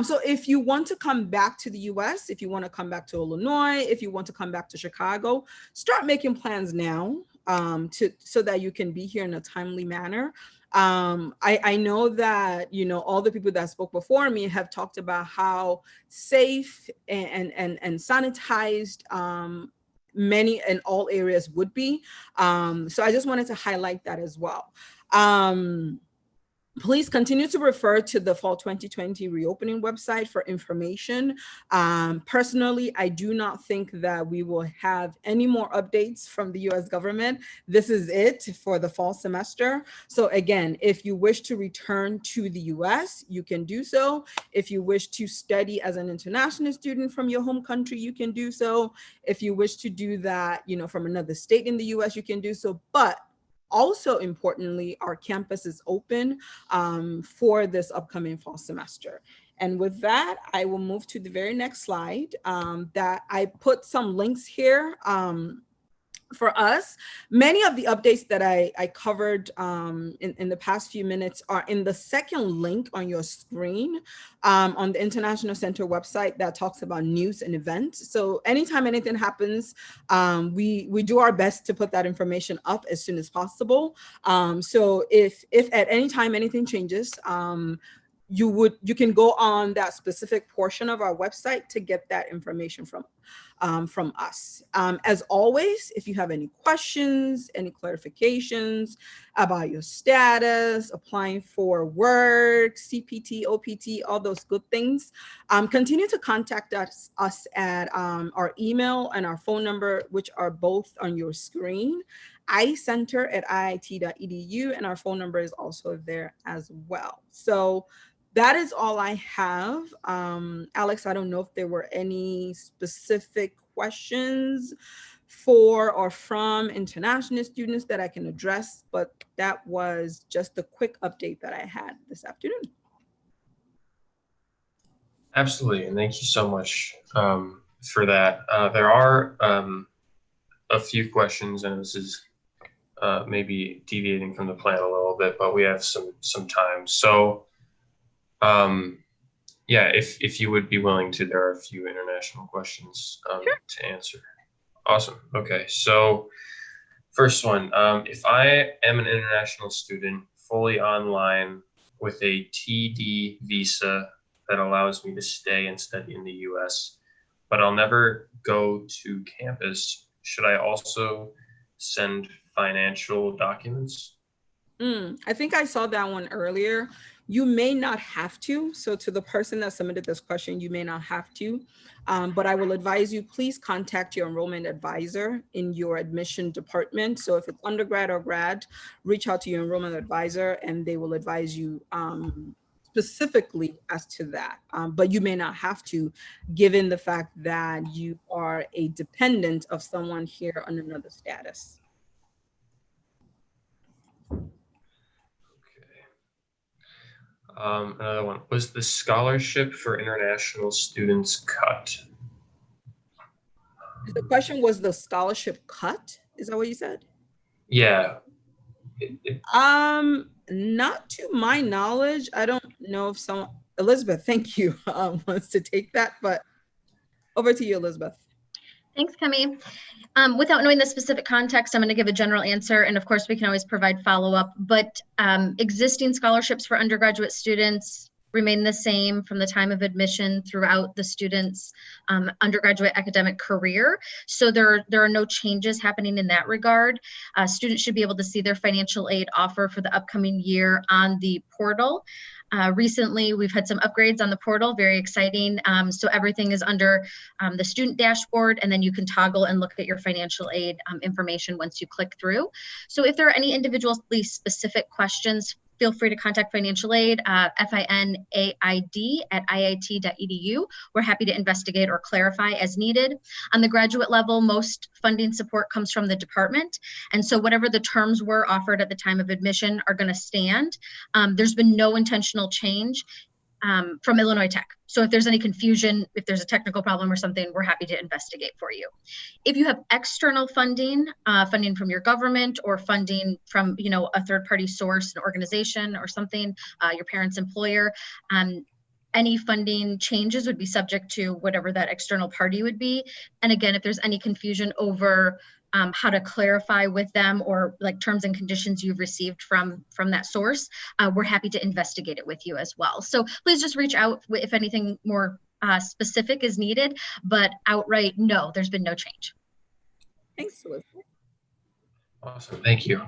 So if you want to come back to the US, if you want to come back to Illinois, if you want to come back to Chicago, start making plans now so that you can be here in a timely manner. I know that, you know, all the people that spoke before me have talked about how safe and sanitized many and all areas would be. So I just wanted to highlight that as well. Please continue to refer to the Fall 2020 reopening website for information. Personally, I do not think that we will have any more updates from the US government. This is it for the fall semester. So again, if you wish to return to the US, you can do so. If you wish to study as an international student from your home country, you can do so. If you wish to do that, you know, from another state in the US, you can do so. But also importantly, our campus is open for this upcoming fall semester. And with that, I will move to the very next slide that I put some links here for us. Many of the updates that I covered in the past few minutes are in the second link on your screen on the International Center website that talks about news and events. So anytime anything happens, we do our best to put that information up as soon as possible. So if at any time anything changes, you can go on that specific portion of our website to get that information from us. As always, if you have any questions, any clarifications about your status, applying for work, CPT, OPT, all those good things, continue to contact us at our email and our phone number, which are both on your screen, icenter@iit.edu, and our phone number is also there as well. So that is all I have. Alex, I don't know if there were any specific questions for or from international students that I can address, but that was just the quick update that I had this afternoon. Absolutely, and thank you so much for that. There are a few questions, and this is maybe deviating from the plan a little bit, but we have some time. So yeah, if you would be willing to, there are a few international questions to answer. Awesome. Okay, so first one, if I am an international student fully online with a TD visa that allows me to stay and study in the US, but I'll never go to campus, should I also send financial documents? I think I saw that one earlier. You may not have to. So to the person that submitted this question, you may not have to, but I will advise you, please contact your enrollment advisor in your admission department. So if it's undergrad or grad, reach out to your enrollment advisor and they will advise you specifically as to that. But you may not have to, given the fact that you are a dependent of someone here on another status. Another one, was the scholarship for international students cut? The question was, the scholarship cut? Is that what you said? Yeah. Not to my knowledge. I don't know if someone, Elizabeth, thank you, wants to take that, but over to you, Elizabeth. Thanks, Kemi. Without knowing the specific context, I'm going to give a general answer, and of course, we can always provide follow-up, but existing scholarships for undergraduate students remain the same from the time of admission throughout the student's undergraduate academic career. So there are no changes happening in that regard. Students should be able to see their financial aid offer for the upcoming year on the portal. Recently, we've had some upgrades on the portal, very exciting. So everything is under the student dashboard, and then you can toggle and look at your financial aid information once you click through. So if there are any individually specific questions, feel free to contact financial aid, finaid@iit.edu. We're happy to investigate or clarify as needed. On the graduate level, most funding support comes from the department. And so whatever the terms were offered at the time of admission are going to stand. There's been no intentional change from Illinois Tech. So if there's any confusion, if there's a technical problem or something, we're happy to investigate for you. If you have external funding, funding from your government or funding from, a third-party source, an organization or something, your parent's employer, any funding changes would be subject to whatever that external party would be. And again, if there's any confusion over how to clarify with them or like terms and conditions you've received from that source, we're happy to investigate it with you as well. So please just reach out if anything more specific is needed, but outright, no, there's been no change. Thanks, Elizabeth. Awesome, thank you.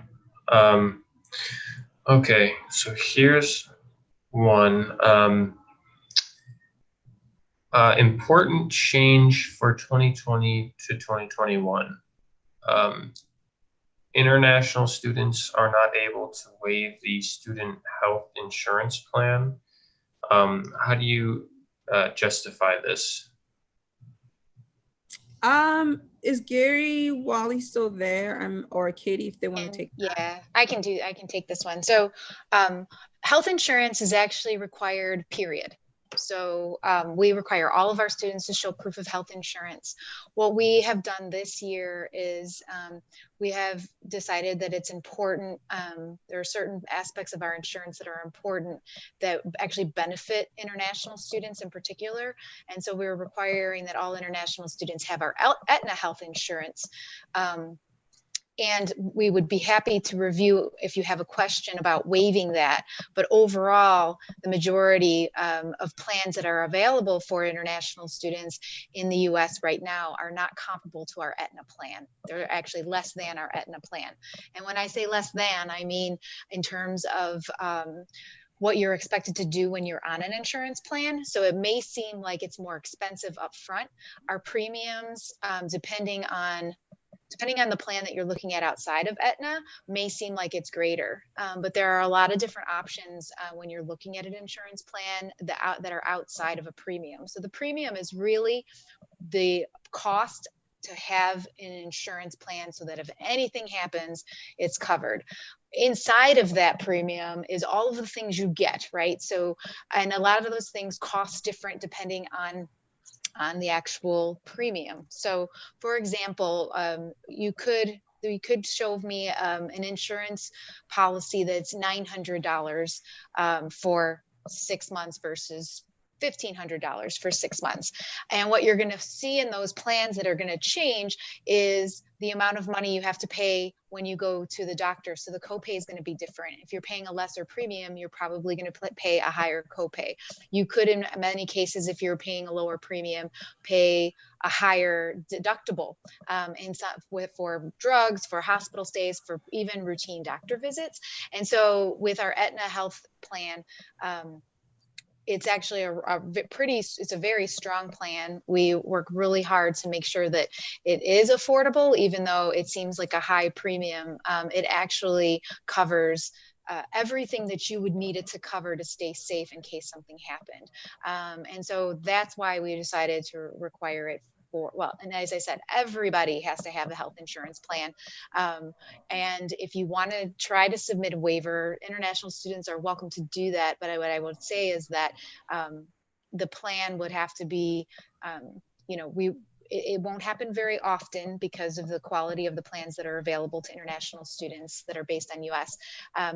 Okay, so here's one. Important change for 2020 to 2021. International students are not able to waive the student health insurance plan. How do you justify this? Is Gary Wally still there, or Katie, if they want to take that? Yeah, I can take this one. So health insurance is actually required, period. So we require all of our students to show proof of health insurance. What we have done this year is we have decided that it's important. There are certain aspects of our insurance that are important that actually benefit international students in particular. And so we're requiring that all international students have our Aetna health insurance. And we would be happy to review if you have a question about waiving that. But overall, the majority of plans that are available for international students in the US right now are not comparable to our Aetna plan. They're actually less than our Aetna plan. And when I say less than, I mean in terms of what you're expected to do when you're on an insurance plan. So it may seem like it's more expensive up front. Our premiums, depending on the plan that you're looking at outside of Aetna, may seem like it's greater. But there are a lot of different options when you're looking at an insurance plan that are outside of a premium. So the premium is really the cost to have an insurance plan so that if anything happens, it's covered. Inside of that premium is all of the things you get, right? So, and a lot of those things cost different depending on the actual premium. So for example, you could show me an insurance policy that's $900 for 6 months versus $1,500 for 6 months. And what you're going to see in those plans that are going to change is the amount of money you have to pay when you go to the doctor. So the copay is going to be different. If you're paying a lesser premium, you're probably going to pay a higher copay. You could, in many cases, if you're paying a lower premium, pay a higher deductible and for drugs, for hospital stays, for even routine doctor visits. And so with our Aetna health plan, it's actually it's a very strong plan. We work really hard to make sure that it is affordable, even though it seems like a high premium. It actually covers everything that you would need it to cover to stay safe in case something happened. And so that's why we decided to require it well, and as I said, everybody has to have a health insurance plan. And if you want to try to submit a waiver, international students are welcome to do that. But what I would say is that the plan would have to be, it won't happen very often because of the quality of the plans that are available to international students that are based on US,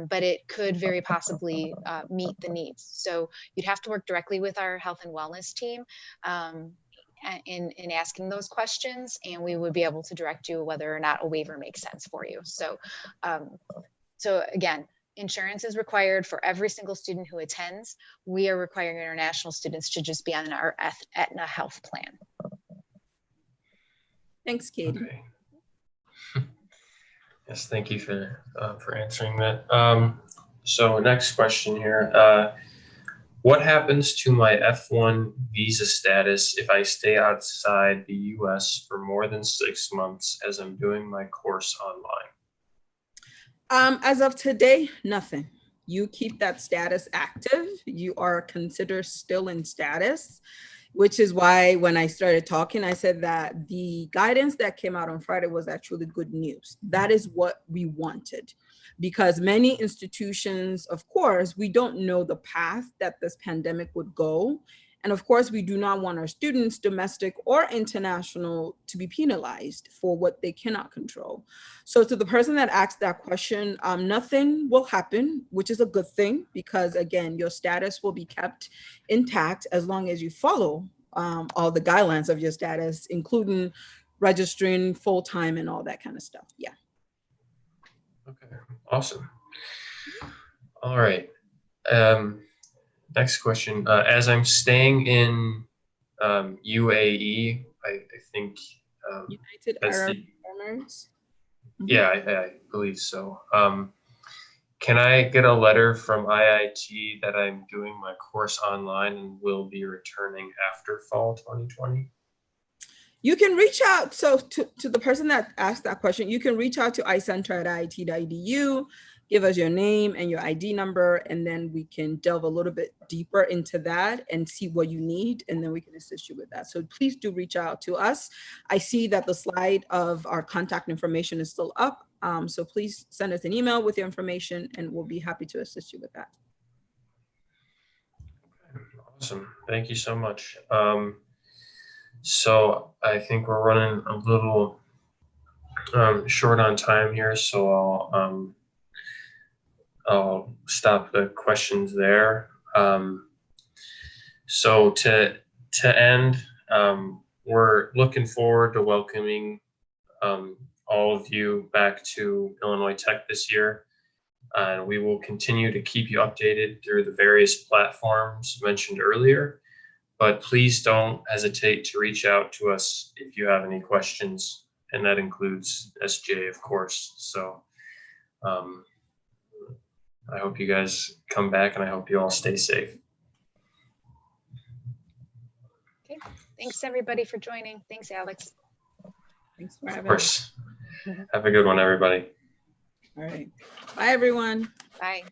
but it could very possibly meet the needs. So you'd have to work directly with our health and wellness team in asking those questions, and we would be able to direct you whether or not a waiver makes sense for you. So, so again, insurance is required for every single student who attends. We are requiring international students to just be on our Aetna health plan. Thanks, Katie. Okay. Yes, thank you for answering that. So next question here. What happens to my F1 visa status if I stay outside the US for more than 6 months as I'm doing my course online? As of today, nothing. You keep that status active. You are considered still in status, which is why when I started talking, I said that the guidance that came out on Friday was actually good news. That is what we wanted, because many institutions, of course, we don't know the path that this pandemic would go. And of course, we do not want our students, domestic or international, to be penalized for what they cannot control. So to the person that asked that question, nothing will happen, which is a good thing, because again, your status will be kept intact as long as you follow all the guidelines of your status, including registering full-time and all that kind of stuff. Yeah. Okay, awesome. All right. Next question. As I'm staying in UAE, I think United Arab Emirates. Yeah, I believe so. Can I get a letter from IIT that I'm doing my course online and will be returning after fall 2020? You can reach out. So to the person that asked that question, you can reach out to icenter@iit.edu, give us your name and your ID number, and then we can delve a little bit deeper into that and see what you need, and then we can assist you with that. So please do reach out to us. I see that the slide of our contact information is still up. So please send us an email with your information and we'll be happy to assist you with that. Awesome. Thank you so much. So I think we're running a little short on time here, so I'll stop the questions there. So to end, we're looking forward to welcoming all of you back to Illinois Tech this year. And we will continue to keep you updated through the various platforms mentioned earlier. But please don't hesitate to reach out to us if you have any questions, and that includes SJ, of course. So I hope you guys come back, and I hope you all stay safe. Okay, thanks everybody for joining. Thanks, Alex. Thanks for having Of course. Have a good one, everybody. All right. Bye, everyone. Bye.